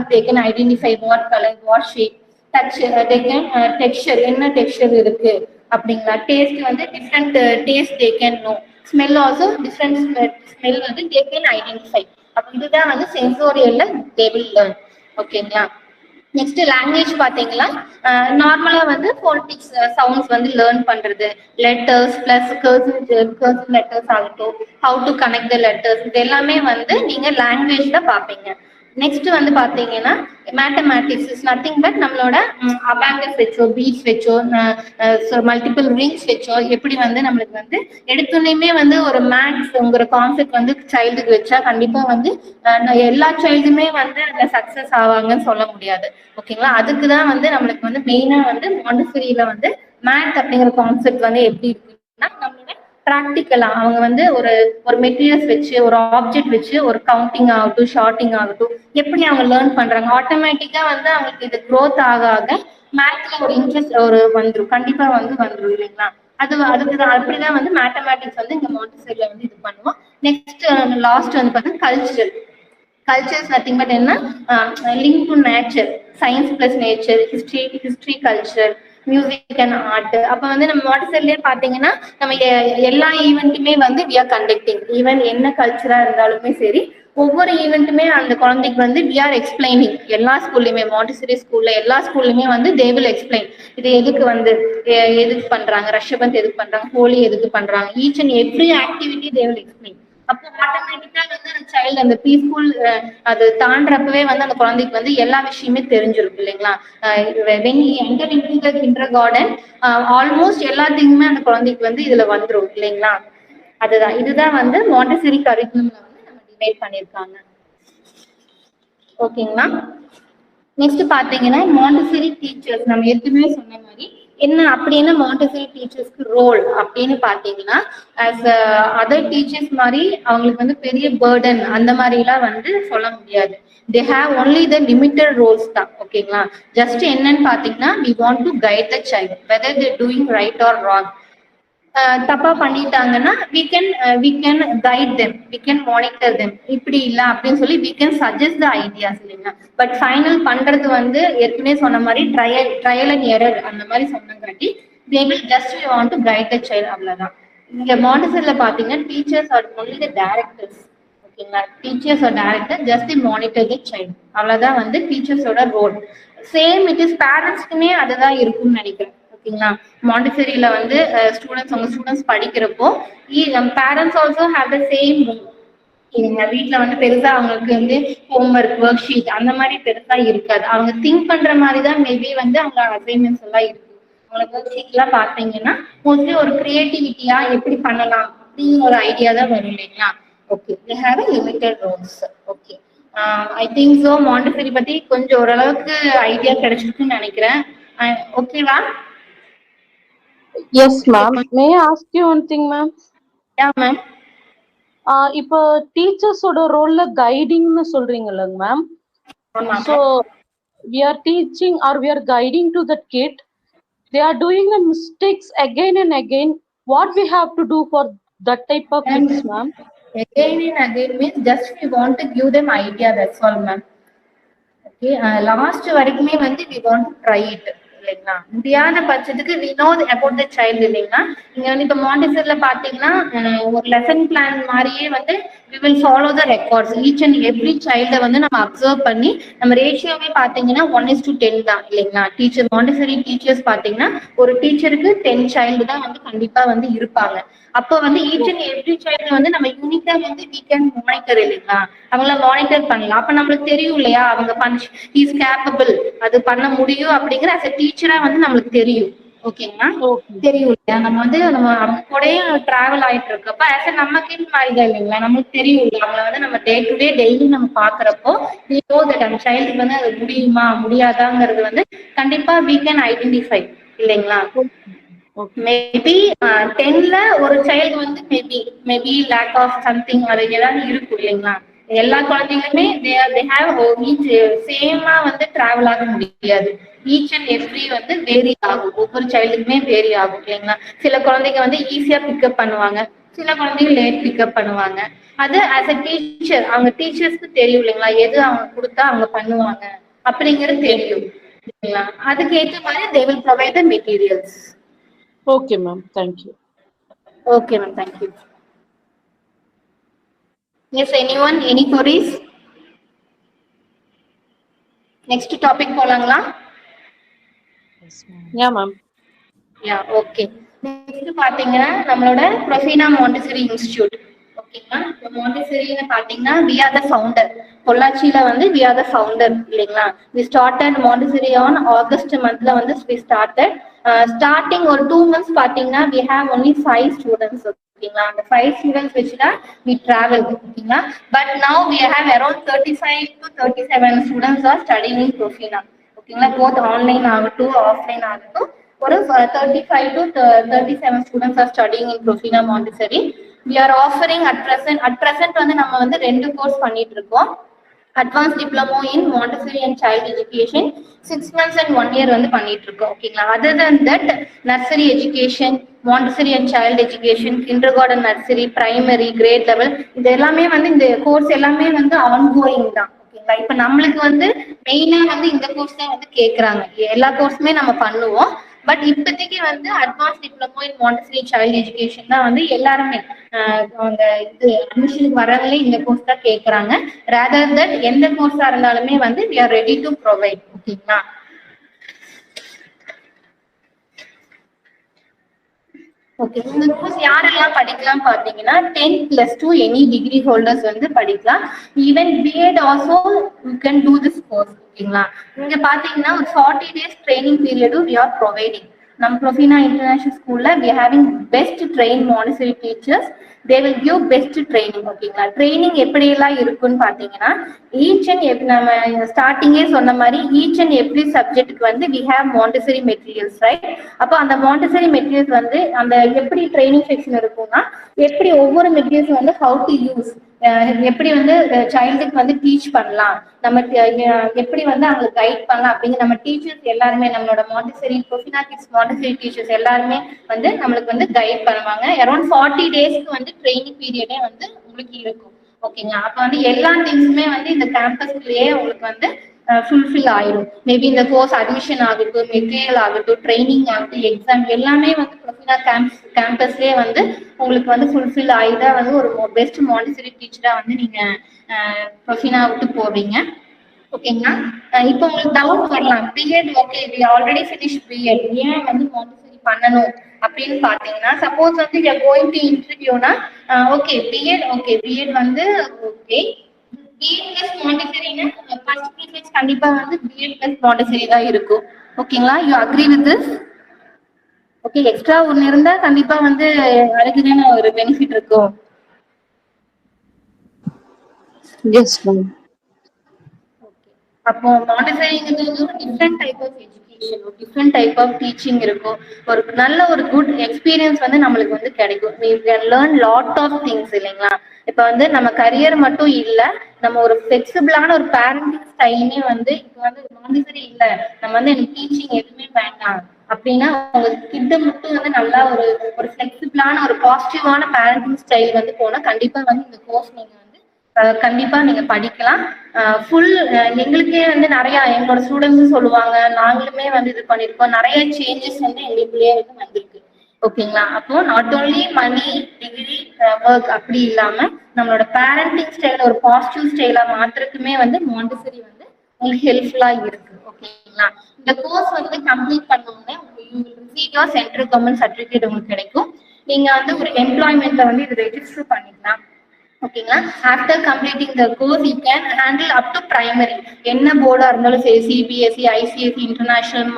they can identify what color what shape touch they can texture என்ன texture இருக்கு அப்படிங்களா taste வந்து different taste they can know smell also different smell வந்து they can identify அப்ப இதுதான் வந்து சென்சோரியல்ல they will learn ஓகேங்களா நெக்ஸ்ட் லாங்குவேஜ் பாத்தீங்களா நார்மலா வந்து ஃபோனடிக்ஸ் சவுண்ட்ஸ் வந்து லேர்ன் பண்றது லெட்டர்ஸ் பிளஸ் கர்சிவ் லெட்டர்ஸ் ஆகட்டும் how to connect the letters இது எல்லாமே வந்து நீங்க லாங்குவேஜ்ல பாப்பீங்க நெக்ஸ்ட் வந்து பாத்தீங்கன்னா மேத்தமேட்டிக்ஸ் இஸ் நத்திங் பட் நம்மளோட அபாங்கஸ் வச்சோ பீட்ஸ் வச்சோ மல்டிபிள் ரிங்ஸ் வச்சோ எப்படி வந்து நம்மளுக்கு வந்து எடுத்துனையுமே வந்து ஒரு மேத்ஸ்ங்கிற கான்செப்ட் வந்து சைல்டுக்கு வச்சா கண்டிப்பா வந்து எல்லா சைல்டுமே வந்து அதுல சக்சஸ் ஆவாங்கன்னு சொல்ல முடியாது ஓகேங்களா அதுக்குதான் வந்து நம்மளுக்கு வந்து மெயினா வந்து மாண்டசரியில வந்து மேத் அப்படிங்கிற கான்செப்ட் வந்து எப்படி இருக்குன்னா நம்மளோட ப்ராக்டிக்கலா அவங்க வந்து ஒரு மெட்டீரியல்ஸ் வச்சு ஒரு ஆப்ஜெக்ட் வச்சு ஒரு கவுண்டிங் ஆகட்டும் ஷார்ட்டிங் ஆகட்டும் எப்படி அவங்க லேர்ன் பண்றாங்க ஆட்டோமேட்டிக்கா வந்து அவங்களுக்கு இது க்ரோத் ஆக மேத்ல ஒரு இன்ட்ரெஸ்ட் ஒரு வந்துடும் கண்டிப்பா வந்துடும் இல்லைங்களா அதுக்குதான் அப்படிதான் வந்து மேத்தமேட்டிக்ஸ் வந்து இங்க மாண்டசரியில வந்து இது பண்ணுவோம் நெக்ஸ்ட் லாஸ்ட் வந்து பார்த்தீங்கன்னா கல்ச்சர்ஸ் நத்திங் பட் என்ன link to nature science plus nature history culture music and art அப்ப வந்து நம்ம மாண்டசரியிலே பாத்தீங்கன்னா நம்ம எல்லா ஈவெண்ட்டுமே வந்து we are conducting ஈவன் என்ன கல்ச்சரா இருந்தாலுமே சரி ஒவ்வொரு ஈவெண்ட்டுமே அந்த குழந்தைக்கு வந்து we are explaining எல்லா ஸ்கூல்லையுமே மாண்டசரி ஸ்கூல்ல எல்லா ஸ்கூல்லையுமே வந்து they will explain இது எதுக்கு பண்றாங்க ரிஷபந்த் எதுக்கு பண்றாங்க ஹோலி எதுக்கு பண்றாங்க each and every activity they will explain அப்போ ஆட்டோமேட்டிக்கா வந்து அந்த சைல்டு அந்த பீஸ்ஃபுல் அது தாண்டறப்பவே வந்து அந்த குழந்தைக்கு வந்து எல்லா விஷயமே தெரிஞ்சிருக்கு இல்லைங்களா when he enter into the kindergarten almost எல்லாத்தையுமே அந்த குழந்தைக்கு வந்து இதுல வந்துரும் இல்லைங்களா இதுதான் வந்து மாண்டசரி கரிக்குலம்ல வந்து நம்ம டிவைட் பண்ணிருக்காங்க ஓகேங்களா நெக்ஸ்ட் பாத்தீங்கன்னா மாண்டசரி டீச்சர்ஸ் நம்ம ஏற்கனவே சொன்ன மாதிரி என்ன மாண்டசரி டீச்சர்ஸ்க்கு ரோல் அப்படின்னு பாத்தீங்கன்னா as அதர் டீச்சர்ஸ் மாதிரி அவங்களுக்கு வந்து பெரிய பேர்டன் அந்த மாதிரி எல்லாம் வந்து சொல்ல முடியாது they have only the limited roles தான் ஓகேங்களா ஜஸ்ட் என்னன்னு பாத்தீங்கன்னா we want to guide the child whether they doing right or wrong தப்பா பண்ணிட்டாங்கன்னா we can guide them we can monitor them இப்படி இல்ல அப்படின்னு சொல்லி we can suggest the ideas இல்லைங்களா பட் ஃபைனல் பண்றது வந்து ஏற்கனவே சொன்ன மாதிரி ட்ரையல் அண்ட் எரர் அந்த மாதிரி சொன்னங்காட்டி they will just want to guide the child அவ்வளவுதான் இங்க மாண்டசரியில பாத்தீங்கன்னா teachers are only the directors ஓகேங்களா teachers are director just monitor the child அவ்வளவுதான் வந்து டீச்சர்ஸோட ரோல் சேம் இட் இஸ் பேரண்ட்ஸ்க்குமே அதுதான் இருக்கும்னு நினைக்கிறேன் ஓகேங்களா மாண்டசரியில வந்து ஸ்டூடெண்ட்ஸ் படிக்கிறப்போ parents also have the same role வீட்டுல வந்து பெருசா அவங்களுக்கு வந்து ஹோம்ஒர்க் ஒர்க் ஷீட் அந்த மாதிரி பெருசா இருக்காது அவங்க திங்க் பண்ற மாதிரிதான் மேபி வந்து அவங்க அசைன்மெண்ட்ஸ் எல்லாம் இருக்கு அவங்களுக்கு ஒர்க் ஷீட் எல்லாம் பாத்தீங்கன்னா மோஸ்ட்லி ஒரு கிரியேட்டிவிட்டியா எப்படி பண்ணலாம் அப்படிங்கிற ஒரு ஐடியா தான் வரும் இல்லைங்களா okay, they have a limited roles. Okay, I think so Montessori பத்தி கொஞ்சம் ஓரளவுக்கு ஐடியா கிடைச்சிருக்குன்னு நினைக்கிறேன். ஓகேவா?
Yes, ma'am. May I ask you one thing, ma'am?
Yeah ma'am.
இப்போ டீச்சர்ஸோட ரோல்ல கைடிங்னு சொல்றீங்கல்லங்க ma'am. So we are teaching or we are guiding to that kid. They are doing the mistakes again and again. What we have to do for that type of kids, ma'am?
Again and again means just we want to give them idea, that's all ma'am. Okay, last வரைக்குமே வந்து we want to try it இல்லைங்களா? முடியாத பட்சத்துக்கு we know about the child இல்லைங்களா? நீங்க வந்து இப்போ மாண்டசரில பாத்தீங்கன்னா ஒரு லெசன் பிளான் மாதிரியே வந்து we will follow the records. each and every child வந்து நம்ம அப்சர்வ் பண்ணி நம்ம ரேஷியோவே பாத்தீங்கன்னா 1:10 தான் இல்லைங்களா? டீச்சர் மாண்டசரி டீச்சர்ஸ் பாத்தீங்கன்னா ஒரு டீச்சருக்கு 10 child தான் வந்து கண்டிப்பா வந்து இருப்பாங்க. அப்போ வந்து ஈச் அண்ட் எவ்ரி சைல்டு வந்து நம்ம யூனிக்கா வந்து we can monitor இல்லைங்களா? அவங்கள மானிட்டர் பண்ணலாம். அப்ப நம்மளுக்கு தெரியும் இல்லையா அவங்க இஸ் கேப்பபிள், அது பண்ண முடியும் அப்படிங்கிற as a டீச்சரா வந்து நம்மளுக்கு தெரியும். ஓகேங்களா? தெரியும் இல்லையா? நம்ம வந்து நம்ம அவங்க கூடயே டிராவல் ஆயிட்டு இருக்கப்ப as a நம்ம கிட் மாதிரிதான் இல்லைங்களா? நம்மளுக்கு தெரியும் இல்லையா? அவங்கள வந்து நம்ம டே டு டே டெய்லி நம்ம பாக்குறப்போ we know that அந்த சைல்டுக்கு வந்து அது முடியுமா முடியாதாங்கிறது வந்து கண்டிப்பா we can identify இல்லைங்களா? மேபி 10ல ஒரு சைல்டு வந்து மேபி லேக் ஆஃப் சம்திங் அது ஏதாவது இருக்கும் இல்லைங்களா? எல்லா குழந்தைங்களுமே they have each சேமா வந்து டிராவல் ஆக முடியாது. ஈச் அண்ட் எவ்ரி வந்து வேரி ஆகும், ஒவ்வொரு சைல்டுக்குமே வேரி ஆகும் இல்லைங்களா? சில குழந்தைங்க வந்து ஈஸியா பிக்கப் பண்ணுவாங்க, சில குழந்தைங்க லேட் பிக்கப் பண்ணுவாங்க. அது as a டீச்சர் அவங்க டீச்சர்ஸ்க்கு தெரியும் இல்லைங்களா? எது அவங்க கொடுத்தா அவங்க பண்ணுவாங்க அப்படிங்கிறது தெரியும் இல்லைங்களா? அதுக்கு ஏற்ற மாதிரி they will provide the materials.
Okay, ma'am. Thank you.
Okay, ma'am. Thank you. Yes, anyone? Any queries? Next topic போலாங்களா?
Yes, ma'am.
Yeah, ma'am.
Yeah, okay. Next பாத்தீங்கன்னா நம்மளோட ப்ரொஃபினா மாண்டசரி இன்ஸ்டிடியூட். ஓகேங்களா? இப்போ மாண்டசரின்னு பாத்தீங்கன்னா we are the founder. பொள்ளாச்சியில வந்து we are the founder இல்லைங்களா? We started Montessori on August monthல வந்து we started. Starting ஒரு 2 months பாத்தீங்கன்னா we have only 5 students. ஓகேங்களா? அந்த 5 students வச்சுதான் we travel. ஓகேங்களா? But now we have around 35 to 37 students are studying in Profina. ஓகேங்களா? both online ஆகட்டும் ஆஃப்லைன் ஆகட்டும் ஒரு 35 to 37 students are studying in Profina Montessori. We are offering at present வந்து நம்ம வந்து 2 கோர்ஸ் பண்ணிட்டு இருக்கோம். Advance diploma in Montessori and child education 6 months and 1 year வந்து பண்ணிட்டு இருக்கோம். ஓகேங்களா? Other than that nursery education, Montessori and child education, kindergarten, nursery, primary, grade level, இது எல்லாமே வந்து இந்த கோர்ஸ் எல்லாமே வந்து ஆன்கோயிங் தான். ஓகேங்களா? இப்ப நம்மளுக்கு வந்து மெயினா வந்து இந்த கோர்ஸ் தான் வந்து கேக்குறாங்க. எல்லா கோர்ஸுமே நம்ம பண்ணுவோம். பட் இப்போதைக்கு வந்து advance diploma in Montessori child education தான் வந்து எல்லாருமே அவங்க இது அட்மிஷனுக்கு வரவங்களே இந்த கோர்ஸ் தான் கேட்கறாங்க. ரேதர் தட் எந்த கோர்ஸா இருந்தாலுமே வந்து we are ready to provide. ஓகேங்களா? ஓகே, இந்த கோர்ஸ் யாரெல்லாம் படிக்கலாம் பாத்தீங்கன்னா 10+2 எனி டிகிரி ஹோல்டர்ஸ் வந்து படிக்கலாம். Even BEd also you can do this course. ஓகேங்களா? இங்க பாத்தீங்கன்னா ஒரு 40 days ட்ரைனிங் பீரியடும் we are providing. நம்ம ப்ரொஃபினா இன்டர்நேஷனல் ஸ்கூல்ல we are having best trained Montessori teachers. They will give best training. ஓகேங்களா? ட்ரைனிங் எப்படி எல்லாம் இருக்குன்னு பாத்தீங்கன்னா ஈச் அண்ட் நம்ம ஸ்டார்டிங்கே சொன்ன மாதிரி ஈச் அண்ட் எவ்ரி சப்ஜெக்ட்டுக்கு வந்து we have Montessori materials, right? அப்போ அந்த Montessori materials வந்து அந்த எப்படி ட்ரைனிங் செக்ஷன் இருக்கும்னா எப்படி ஒவ்வொரு மெட்டீரியல்ஸ் வந்து ஹவு டு யூஸ், எப்படி வந்து சைல்டுக்கு வந்து டீச் பண்ணலாம், நம்ம எப்படி வந்து அவங்க கைட் பண்ணலாம் அப்படிங்கிற நம்ம டீச்சர்ஸ் எல்லாருமே நம்மளோட Montessori Profina kids Montessori teachers எல்லாருமே வந்து நம்மளுக்கு வந்து கைட் பண்ணுவாங்க. அரௌண்ட் 40 daysக்கு வந்து ட்ரைனிங் பீரியடே வந்து உங்களுக்கு இருக்கும். ஓகேங்களா? அப்ப வந்து எல்லா திங்ஸுமே வந்து இந்த கேம்பஸ்லயே உங்களுக்கு வந்து ஃபுல்ஃபில் ஆயிடும். மேபி இந்த கோர்ஸ் அட்மிஷன் ஆகட்டும், மெட்டீரியல் ஆகட்டும், ட்ரைனிங் ஆகட்டும், எக்ஸாம் எல்லாமே வந்து ப்ரொஃபினா கேம்பஸ்லயே வந்து உங்களுக்கு வந்து ஃபுல்ஃபில் ஆகிதான் வந்து ஒரு பெஸ்ட் மாண்டசரி டீச்சரா வந்து நீங்க ப்ரொஃபினா விட்டு போவீங்க. ஓகேங்களா? இப்போ உங்களுக்கு டவுட் வரலாம், BEd okay we already finish BEd, ஏன் வந்து மாண்டசரி பண்ணணும் அப்படின்னு பாத்தீங்கன்னா சப்போஸ் வந்து யூ ஆர் கோயிங் டு இன்டர்வியூனா ஓகே பிஎட் வந்து ஓகே பிஎட் பிளஸ் மாண்டசரினா ஃபர்ஸ்ட் ப்ரிஃபரன்ஸ் கண்டிப்பா வந்து பிஎட் பிளஸ் மாண்டசரி தான் இருக்கும். ஓகேங்களா? You agree with this? Okay, extra ஒன்று இருந்தா கண்டிப்பா வந்து அதுக்கு தானே ஒரு பெனிஃபிட் இருக்கும்.
Yes, ma'am.
அப்போ மாண்டிசரிங்கிறது வந்து ஒரு டிஃப்ரெண்ட் டைப் ஆஃப் எஜுகேஷன், ஒரு டிஃப்ரெண்ட் டைப் ஆஃப் டீச்சிங் இருக்கும். ஒரு நல்ல ஒரு குட் எக்ஸ்பீரியன்ஸ் வந்து நம்மளுக்கு வந்து கிடைக்கும். we can learn lot of things இல்லைங்களா? இப்ப வந்து நம்ம கரியர் மட்டும் இல்ல, நம்ம ஒரு ஃபிளெக்சிபிளான ஒரு பேரண்டிங் ஸ்டைலுமே வந்து இப்ப வந்து மாண்டிசரி இல்ல, நம்ம வந்து எனக்கு டீச்சிங் எதுவுமே வேண்டாம் அப்படின்னா உங்க கிட்ட மட்டும் வந்து நல்லா ஒரு ஒரு ஃபிளெக்சிபிளான ஒரு பாசிட்டிவான பேரண்டிங் ஸ்டைல் வந்து போனா கண்டிப்பா வந்து இந்த கோர்ஸ் நீங்க வந்து கண்டிப்பா நீங்க படிக்கலாம். ஃபுல் எங்களுக்கே வந்து நிறைய எங்களோட ஸ்டூடெண்ட்ஸும் சொல்லுவாங்க, நாங்களுமே வந்து இது பண்ணிருக்கோம், நிறைய சேஞ்சஸ் வந்து எங்களுக்குள்ளேயே வந்து வந்திருக்கு. ஓகேங்களா? அப்போ not only money, degree, work அப்படி இல்லாம நம்மளோட பேரண்டிங் ஸ்டைல ஒரு பாசிட்டிவ் ஸ்டைலா மாத்துறதுக்குமே வந்து மாண்டிசரி வந்து உங்களுக்கு ஹெல்ப்ஃபுல்லா இருக்கு. ஓகேங்களா? இந்த கோர்ஸ் வந்து கம்ப்ளீட் பண்ணோம்னா சென்ட்ரல் கவர்மெண்ட் சர்டிபிகேட் உங்களுக்கு கிடைக்கும். நீங்க வந்து ஒரு எம்ப்ளாய்மெண்ட்ல வந்து இது ரெஜிஸ்டர் பண்ணிக்கலாம். ஓகேங்களா? After completing the course you can handle up to primary. என்ன போர்டா இருந்தாலும் சரி, CBSE, ICSE, international,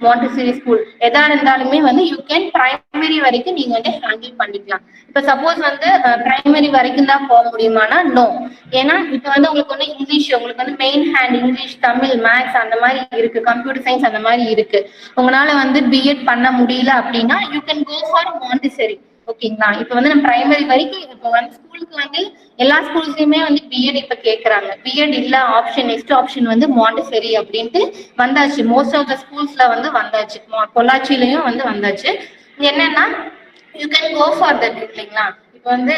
Montessori school எதா இருந்தாலுமே வந்து யூ கேன் பிரைமரி வரைக்கும் நீங்க வந்து ஹேண்டில் பண்ணிக்கலாம். இப்ப சப்போஸ் வந்து பிரைமரி வரைக்கும் தான் போக முடியுமானா நோ. ஏன்னா இப்ப வந்து உங்களுக்கு வந்து இங்கிலீஷ், உங்களுக்கு வந்து main hand English, Tamil, maths அந்த மாதிரி இருக்கு, கம்ப்யூட்டர் சயின்ஸ் அந்த மாதிரி இருக்கு. உங்களால வந்து பிஎட் பண்ண முடியல அப்படின்னா you can go for Montessori. ஓகேங்களா? இப்ப வந்து நம்ம பிரைமரி வரைக்கும் இப்ப வந்து ஸ்கூலுக்கு வந்து எல்லா ஸ்கூல்ஸ்லயுமே வந்து பிஎட் இப்ப கேக்குறாங்க. பிஎட் இல்ல, ஆப்ஷன் நெக்ஸ்ட் ஆப்ஷன் வந்து மாண்டிசரி அப்படின்ட்டு வந்தாச்சு. மோஸ்ட் ஆஃப் த ஸ்கூல்ஸ்ல வந்து வந்தாச்சு. பொள்ளாச்சியிலயும் வந்து வந்தாச்சு. என்னன்னா you can go for that இல்லைங்களா? இப்போ வந்து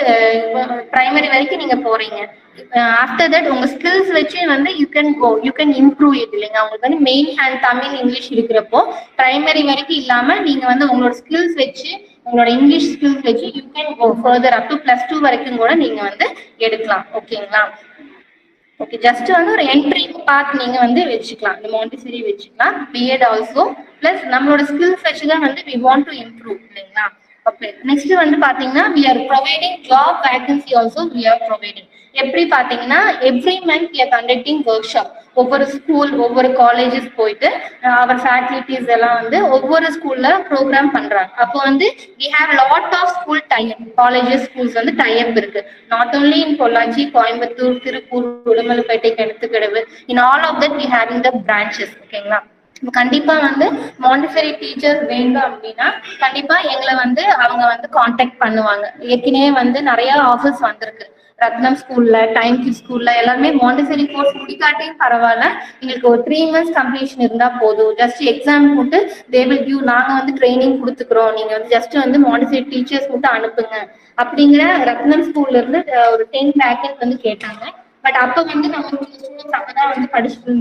பிரைமரி வரைக்கும் நீங்க போறீங்க. ஆஃப்டர் தட் உங்க ஸ்கில்ஸ் வச்சு வந்து you can go, you can improve it இல்லைங்க. உங்களுக்கு வந்து மெயின் ஹேண்ட் தமிழ், இங்கிலீஷ் இருக்கிறப்போ பிரைமரி வரைக்கும் இல்லாம நீங்க வந்து உங்களோட ஸ்கில்ஸ் வச்சு, உங்களோட இங்கிலீஷ் ஸ்கில்ஸ் வச்சு you can go further up to +2 வரைக்கும் கூட நீங்க வந்து எடுக்கலாம். ஓகேங்களா? ஓகே, ஜஸ்ட் வந்து ஒரு என்ட்ரி பார்ட் நீங்க வந்து வச்சுக்கலாம், இந்த மாண்டிசரி வச்சுக்கலாம். பிஎட் ஆல்சோ பிளஸ் நம்மளோட ஸ்கில்ஸ் வச்சு தான் வந்து வி வாண்ட் டு இம்ப்ரூவ் இல்லைங்களா? ஓகே, நெக்ஸ்ட் வந்து பாத்தீங்கன்னா we are providing job vacancy also we are providing. எப்படி பாத்தீங்கன்னா every month we are conducting workshop. ஒவ்வொரு ஸ்கூல், ஒவ்வொரு காலேஜஸ் போயிட்டு அவர் ஃபேக்கல்டிஸ் எல்லாம் வந்து ஒவ்வொரு ஸ்கூல்ல ப்ரோக்ராம் பண்றாங்க. அப்போ வந்து we have lot of school tie-up, colleges, schools வந்து tie-up இருக்கு. not only in Pollachi, Coimbatore, Tiruppur, Udumalaipettai, Kinathukadavu, in all of that we having the branches. ஓகேங்களா? கண்டிப்பா வந்து மாண்டிசரி டீச்சர் வேண்டும் அப்படின்னா கண்டிப்பா எங்களை வந்து அவங்க வந்து காண்டாக்ட் பண்ணுவாங்க. ஏற்கனவே வந்து நிறைய ஆஃபர்ஸ் வந்திருக்கு. ரத்னம் ஸ்கூல்ல, டைம் கிட்ஸ் ஸ்கூல்ல எல்லாமே மாண்டிசரி கோர்ஸ் முடிக்காட்டியும் பரவாயில்ல, எங்களுக்கு ஒரு 3 months கம்ப்ளீஷன் இருந்தா போதும், ஜஸ்ட் எக்ஸாம் போட்டு தே வில் கிவ், நாங்க வந்து ட்ரைனிங் கொடுத்துக்கிறோம், நீங்க வந்து ஜஸ்ட் வந்து மாண்டிசரி டீச்சர்ஸ் மட்டும் அனுப்புங்க அப்படிங்கிற ரத்னம் ஸ்கூல்ல இருந்து ஒரு 10 பேக்கெட் வந்து கேட்டாங்க. பட் அப்ப வந்து நம்ம ஸ்டூடெண்ட்ஸ் அப்பதான் வந்து படிச்சுட்டு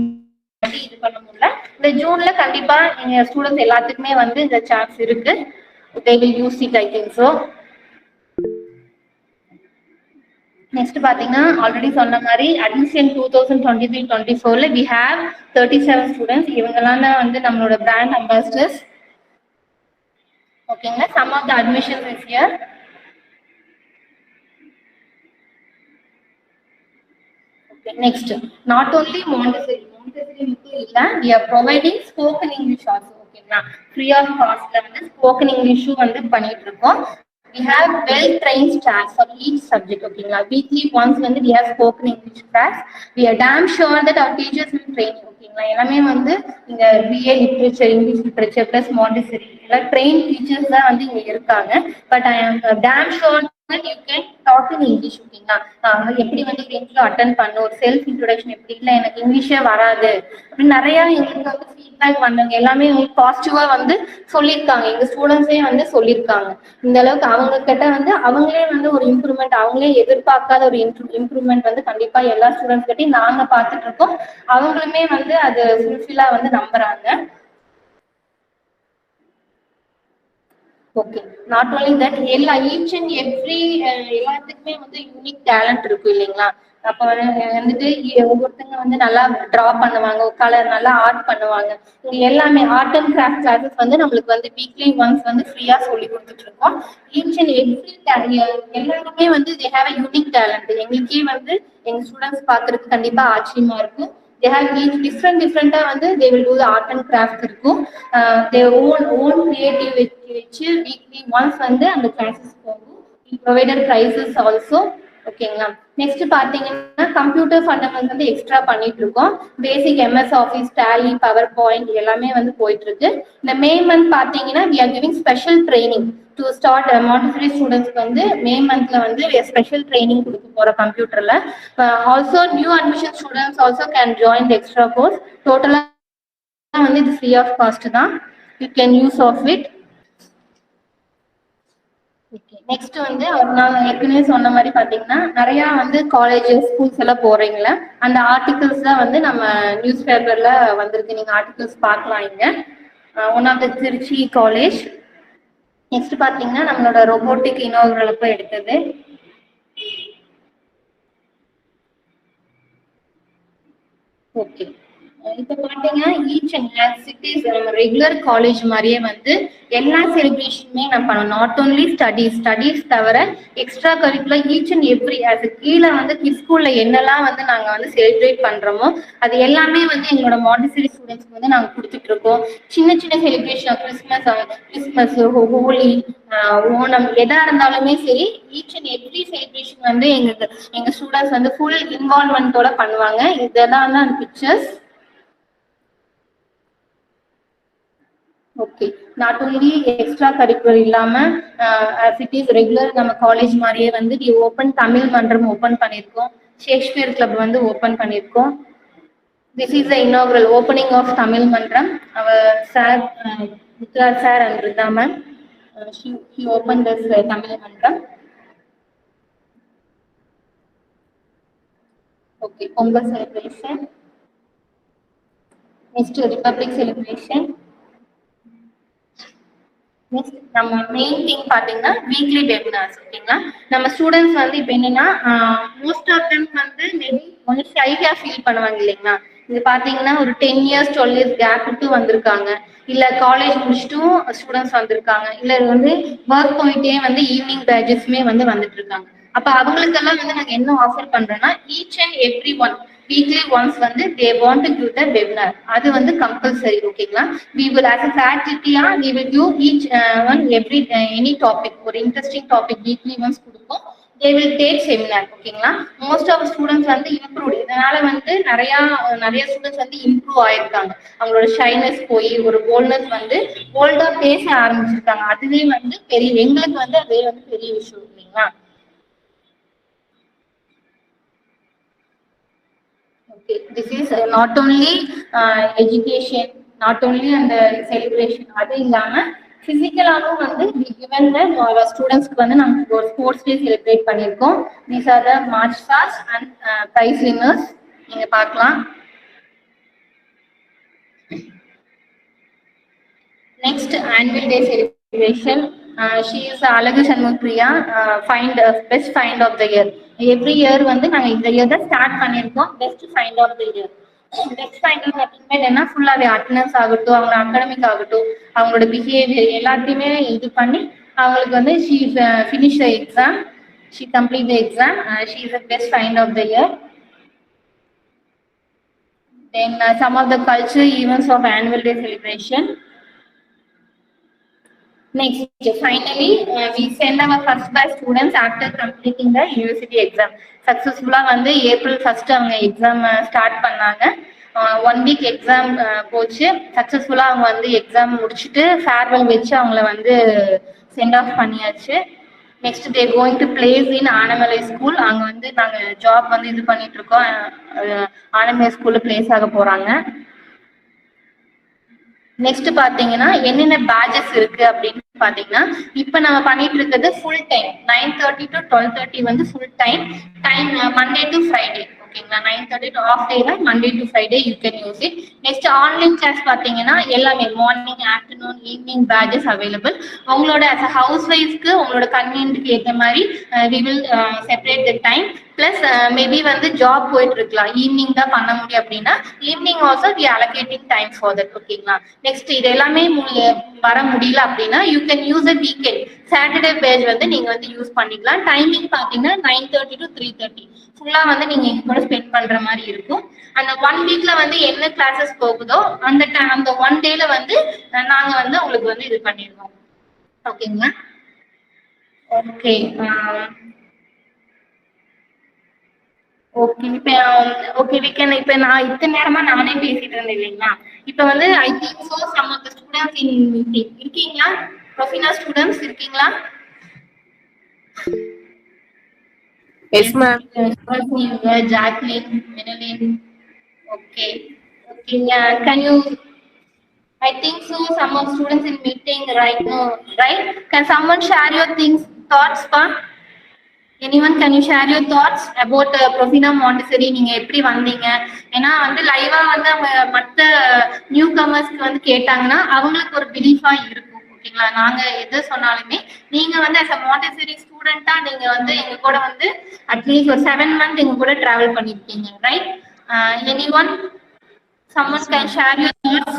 இது பண்ண முடியல. இந்த ஜூன்ல கண்டிப்பா எங்க ஸ்டூடெண்ட்ஸ் எல்லாத்துக்குமே வந்து இந்த சான்ஸ் இருக்கு. they will use it, I think so. Next பாத்தீங்கன்னா ஆல்ரெடி சொன்ன மாதிரி அட்மிஷன் 2023-24ல we have 37 ஸ்டூடெண்ட்ஸ். இவங்கெல்லாம் தான் வந்து நம்மளோட பிராண்ட் அம்பாசிடர்ஸ். ஓகேங்களா? Some of the admissions is here. Next not only Montessori மட்டும் இல்ல, we are providing spoken English also. ஓகேங்களா? ஃப்ரீ ஆஃப் காஸ்ட்ல வந்து ஸ்போக்கன் இங்கிலீஷும் வந்து பண்ணிட்டு இருக்கோம். we have well trained staff for each subject. ஓகேங்களா? weekly once வந்து we have spoken English class. we are damn sure that our teachers will train you. ஓகேங்களா? எல்லாமே வந்து இங்க BA literature, English literature plus Montessori எல்லாம் train teachers தான் வந்து இங்க இருக்காங்க. பட் ஐ ஆம் damn sure you can talk in English. ஓகேங்களா? எப்படி வந்து ஒரு இன்டர்வியூ அட்டென்ட் பண்ணும், ஒரு செல்ஃப் இன்ட்ரோடக்ஷன் எப்படி, இல்லை எனக்கு இங்கிலீஷே வராது அப்படின்னு நிறைய எங்களுக்கு வந்து ஃபீட்பேக் வந்தாங்க. எல்லாமே பாசிட்டிவா வந்து சொல்லியிருக்காங்க. எங்க ஸ்டூடெண்ட்ஸே வந்து சொல்லியிருக்காங்க இந்த அளவுக்கு அவங்க கிட்ட வந்து அவங்களே வந்து ஒரு இம்ப்ரூவ்மெண்ட், அவங்களே எதிர்பார்க்காத ஒரு இம்ப்ரூவ்மெண்ட் வந்து கண்டிப்பா எல்லா ஸ்டூடெண்ட்ஸ் கிட்டையும் நாங்க பார்த்துட்டு இருக்கோம். அவங்களுமே வந்து அது ஃபுல்ஃபில்லா வந்து நம்புறாங்க. Okay, not only that each and every எல்லாத்துக்குமே வந்து யூனிக் டேலண்ட் இருக்கும் இல்லைங்களா? அப்ப வந்துட்டு ஒவ்வொருத்தங்க வந்து நல்லா டிரா பண்ணுவாங்க, கலர் நல்லா ஆர்ட் பண்ணுவாங்க. இங்க எல்லாமே ஆர்ட் அண்ட் கிராஃப்ட் கிளாஸஸ் வந்து நம்மளுக்கு வந்து வீக்லி ஒன்ஸ் வந்து ஃப்ரீயா சொல்லி கொடுத்துட்டு இருக்கோம். ஈச் அண்ட் எவ்ரி எல்லாருமே வந்து they have a unique talent. எங்களுக்கே வந்து எங்க ஸ்டூடெண்ட்ஸ் பாக்குறதுக்கு கண்டிப்பா ஆச்சரியமா இருக்கும். they have each different வந்து they will do the art and craft இருக்கும். their own creative வச்சு weekly once வந்து அந்த classes போகும். we provided prizes also. ஓகேங்களா? நெக்ஸ்ட் பாத்தீங்கன்னா கம்ப்யூட்டர் ஃபண்டமெண்டல்ஸ் வந்து எக்ஸ்ட்ரா பண்ணிட்டு இருக்கோம். பேசிக் எம்எஸ் ஆஃபீஸ், டேலி, பவர் பாயிண்ட் எல்லாமே வந்து போயிட்டு இருக்கு. இந்த மே மந்த் பாத்தீங்கன்னா we are giving special training to start Montessori students வந்து மே மந்த்ல வந்து ஸ்பெஷல் ட்ரைனிங் கொடுக்க போற கம்ப்யூட்டர்ல. Also new admission students also can join the extra course. டோட்டலா வந்து இது ஃப்ரீ ஆஃப் காஸ்ட் தான். You can use of it. Next வந்து நான் ஏற்கனவே சொன்ன மாதிரி பாத்தீங்கன்னா நிறைய வந்து காலேஜஸ் ஸ்கூல்ஸ் எல்லாம் போறீங்களா, அந்த ஆர்டிகல்ஸ் தான் வந்து நம்ம நியூஸ் பேப்பர்ல வந்திருக்கு. நீங்க ஆர்டிகல்ஸ் பார்க்கலாம் இங்க. One of the Trichy college. Next பாத்தீங்கன்னா நம்மளோட ரோபோட்டிக் இனோகிரல் அப்ப எடுத்தது. ஓகே, இப்ப பாத்தீங்கன்னா ஈச் அண்ட் சிட்டிஸ் நம்ம ரெகுலர் காலேஜ் மாதிரியே வந்து எல்லா செலிப்ரேஷனுமே நம்ம பண்ணணும். நாட் ஓன்லி ஸ்டடீஸ் தவிர extracurricular each and every அது கீழே வந்து கிட்ஸ் ஸ்கூல்ல என்னெல்லாம் வந்து நாங்க வந்து செலிப்ரேட் பண்றோமோ அது எல்லாமே வந்து எங்களோட மாண்டிசரி ஸ்டூடெண்ட்ஸ்க்கு வந்து நாங்க கொடுத்துட்டு இருக்கோம். சின்ன சின்ன செலிப்ரேஷன் கிறிஸ்மஸ், ஹோலி, ஓணம் எதா இருந்தாலுமே சரி ஈச் அண்ட் எவ்ரி செலிப்ரேஷன் வந்து எங்க ஸ்டூடெண்ட்ஸ் வந்து ஃபுல் இன்வால்மெண்டோட பண்ணுவாங்க. இதெல்லாம் தான் pictures. Okay, not only extra curricular இல்லாம சிட்டிஸ் ரெகுலர் நம்ம காலேஜ் மாதிரியே வந்து ஓப்பன் தமிழ் மன்றம் ஓப்பன் பண்ணியிருக்கோம். ஷேக்ஸ்பியர் கிளப் வந்து ஓப்பன் பண்ணியிருக்கோம். This is the inaugural opening of Tamil மன்றம். Our sir Muthuraj sir and Rita ma'am he opened this Tamil மன்றம். Okay, Pongal celebration. Next republic celebration. Next நம்ம மெயின் திங் பாத்தீங்கன்னா வீக்லி வெபினார்ஸ். ஓகேங்களா, நம்ம ஸ்டூடெண்ட்ஸ் வந்து இப்போ என்னன்னா மோஸ்ட் ஆஃப் தெம் வந்து மேபி கொஞ்சம் ஷையா ஃபீல் பண்ணுவாங்க இல்லைங்களா. இது பாத்தீங்கன்னா ஒரு 10 years 12 years கேப் விட்டு வந்திருக்காங்க, இல்ல காலேஜ் முடிச்சுட்டும் ஸ்டூடெண்ட்ஸ் வந்திருக்காங்க, இல்ல வந்து ஒர்க் போயிட்டே வந்து ஈவினிங் பேஜஸ்மே வந்து வந்துட்டு இருக்காங்க. அப்ப அவங்களுக்கெல்லாம் வந்து நாங்க என்ன ஆஃபர் பண்றோம்னா each and every one weekly once வந்து they want to give the webinar. அது வந்து கம்பல்சரி. ஓகேங்களா, we will as a faculty we will give each one every any topic ஒரு இன்ட்ரெஸ்டிங் டாபிக் வீக்லி ஒன்ஸ் கொடுப்போம். they will take seminar. ஓகேங்களா, most of students வந்து improve, இதனால வந்து நிறைய ஸ்டூடெண்ட்ஸ் வந்து இம்ப்ரூவ் ஆயிருக்காங்க. அவங்களோட ஷைனஸ் போய் ஒரு போல்ட்னஸ் வந்து போல்டா பேச ஆரம்பிச்சிருக்காங்க. அதுவே வந்து எங்களுக்கு வந்து அதே வந்து பெரிய விஷயம் இல்லைங்களா. Okay, this is not only education, not only அந்த celebration, அது இல்லாம பிசிக்கலாவும் வந்து given the ஸ்டூடெண்ட்ஸ்க்கு வந்து நாங்க ஒரு ஸ்போர்ட்ஸ் டே செலிப்ரேட் பண்ணியிருக்கோம். These are the march past and prize winners. நீங்க பார்க்கலாம். Next annual day celebration. She is Alagu Shanmupriya best find of the year. Every year வந்து நாங்க இந்த இயர் தான் ஸ்டார்ட் பண்ணியிருக்கோம் best find of the year. Best find of பார்த்தீங்கன்னா என்ன ஃபுல்லாவே அட்டெண்டன்ஸ் ஆகட்டும், அவங்களோட அகாடமிக் ஆகட்டும், அவங்களோட பிஹேவியர் எல்லாத்தையுமே இது பண்ணி அவங்களுக்கு வந்து she finish the exam, she complete the exam, she is the best find of the year. Then some of the cultural events of annual day celebration. Next, finally, we send our first batch students after completing the university exam. Successfully, வந்து April 1st அவங்க exam start பண்ணாங்க. 1 week exam போச்சு. சக்சஸ்ஃபுல்லா அவங்க வந்து exam முடிச்சுட்டு farewell வச்சு அவங்கள வந்து சென்ட் ஆஃப் பண்ணியாச்சு. Next they going to place in Anamalai school. அங்க வந்து நாங்க ஜாப் வந்து இது பண்ணிட்டு இருக்கோம். ஆனமலை ஸ்கூல்ல பிளேஸ் ஆக போறாங்க. நெக்ஸ்ட் பாத்தீங்கன்னா என்னென்ன பேட்சஸ் இருக்கு அப்படின்னு பாத்தீங்கன்னா இப்ப நம்ம பண்ணிட்டு இருக்கிறது ஃபுல் டைம் 9:30 to 12:30 வந்து full time Monday to Friday. ஓகேங்களா, 9:30 to half day Monday to Friday you can use it. Next online class பாத்தீங்கன்னா எல்லாமே morning, afternoon, evening batches available. உங்களோட as a ஹவுஸ் ஒய்ஃப்க்கு உங்களோட கன்வீனியன்ட்க்கு ஏற்ற மாதிரி we will separate the time. Plus maybe வந்து ஜாப் போயிட்டு இருக்கலாம், ஈவினிங் தான் பண்ண முடியும் அப்படின்னா evening also we allocating time for that. ஓகேங்களா, நெக்ஸ்ட் இது எல்லாமே வர முடியல அப்படின்னா you can use a weekend Saturday page வந்து நீங்க வந்து யூஸ் பண்ணிக்கலாம். டைமிங் பாத்தீங்கன்னா 9:30 to 3:30 ஃபுல்லா வந்து நீங்க எங்க கூட ஸ்பெண்ட் பண்ற மாதிரி இருக்கும். அந்த 1 வீக்ல வந்து என்ன கிளாஸஸ் போகுதோ அந்த 1 டேல வந்து நாங்க வந்து உங்களுக்கு வந்து இது பண்ணிடுவோம். ஓகேங்களா, ஓகே ஓகே இப்ப ஓகே வீக்கெண்ட் இப்ப நான் இத்தனை நேரமா நானே பேசிட்டு இருந்தேன் இல்லைங்களா? இப்ப வந்து I think so some of the students in meeting இருக்கீங்களா? ப்ரொஃபினா ஸ்டூடண்ட்ஸ் இருக்கீங்களா?
Yes ma'am.
Jacqueline, Madeline. Okay. Okay. Yeah. Can you? I think so. Some of students in meeting right now, right? Can someone share your things, thoughts, pa? Anyone can you share your thoughts about Profina Montessori? நீங்க எப்படி வந்தீங்க? ஏன்னா வந்து லைவா வந்து அவங்க மற்ற new கமர்ஸ்க்கு வந்து கேட்டாங்கன்னா அவங்களுக்கு ஒரு பிலீஃபா இருக்கும். ஓகேங்களா? நாங்க எது சொன்னாலுமே நீங்க வந்து as a Montessori ஸ்டூடெண்டா நீங்க வந்து எங்க கூட வந்து அட்லீஸ்ட் ஒரு 7 months எங்க கூட டிராவல் பண்ணிருக்கீங்க, right? Anyone? Someone can share your thoughts.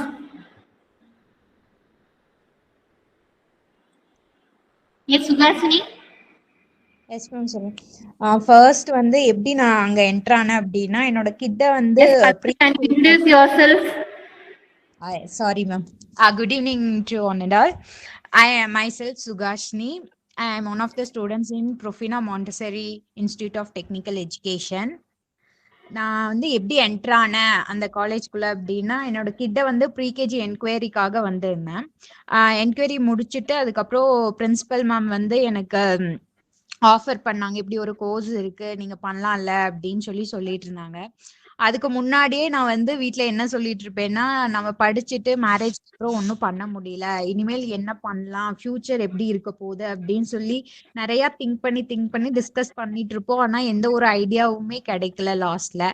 Yes, Sugashini.
Yes ma'am சொல்லுங்க. ஃபர்ஸ்ட் வந்து எப்படி நான் அங்க என்டர் ஆனேன் அப்படின்னா என்னோட கிட்ட வந்து
Can you introduce yourself?
Sorry ma'am. Good evening to one and all. I am myself Sugashni. I am one of the students in Profina Montessori Institute of Technical Education. நான் வந்து எப்படி என்டர் ஆனேன் அந்த காலேஜ்குள்ள அப்படின்னா என்னோட கிட்ட வந்து ப்ரீகேஜி என்கொயரிக்காக வந்திருந்தேன். என்கொயரி முடிச்சுட்டு அதுக்கப்புறம் பிரின்சிபல் மேம் வந்து எனக்கு ஆஃபர் பண்ணாங்க, இப்படி ஒரு கோர்ஸ் இருக்கு நீங்க பண்ணலாம்ல அப்படின்னு சொல்லிட்டு இருந்தாங்க. அதுக்கு முன்னாடியே நான் வந்து வீட்ல என்ன சொல்லிட்டு இருப்பேன்னா, நம்ம படிச்சுட்டு மேரேஜ் அப்புறம் ஒன்றும் பண்ண முடியல, இனிமேல் என்ன பண்ணலாம், ஃபியூச்சர் எப்படி இருக்க போகுது அப்படின்னு சொல்லி நிறைய திங்க் பண்ணி டிஸ்கஸ் பண்ணிட்டு இருப்போம். ஆனா எந்த ஒரு ஐடியாவுமே கிடைக்கல. லாஸ்ட்ல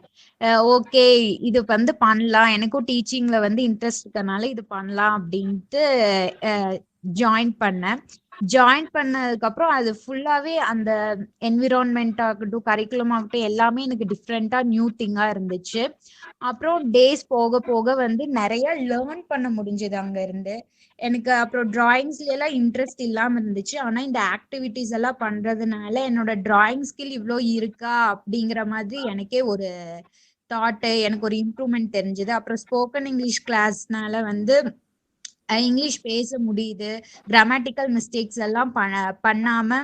ஓகே இது வந்து பண்ணலாம், எனக்கும் டீச்சிங்ல வந்து இன்ட்ரெஸ்ட் இருக்கனால இது பண்ணலாம் அப்படின்ட்டு ஜாயின் பண்ணேன். ஜாயின் பண்ணதுக்கு அப்புறம் அது ஃபுல்லாவே அந்த என்விரான்மெண்ட் ஆகட்டும், கரிக்குலம் ஆகட்டும், எல்லாமே எனக்கு டிஃப்ரெண்டா நியூ திங்கா இருந்துச்சு. அப்புறம் டேஸ் போக போக வந்து நிறைய லேர்ன் பண்ண முடிஞ்சது அங்க இருந்து எனக்கு. அப்புறம் டிராயிங்ஸ்ல எல்லாம் இன்ட்ரெஸ்ட் இல்லாம இருந்துச்சு. ஆனா இந்த ஆக்டிவிட்டிஸ் எல்லாம் பண்றதுனால என்னோட டிராயிங் ஸ்கில் இவ்வளோ இருக்கா அப்படிங்கிற மாதிரி எனக்கே ஒரு தாட்டு, எனக்கு ஒரு இம்ப்ரூவ்மெண்ட் தெரிஞ்சது. அப்புறம் ஸ்போக்கன் இங்கிலீஷ் கிளாஸ்னால வந்து இங்கிலீஷ் பேச முடியுது, கிராமட்டிக்கல் மிஸ்டேக்ஸ் எல்லாம் பண்ணாம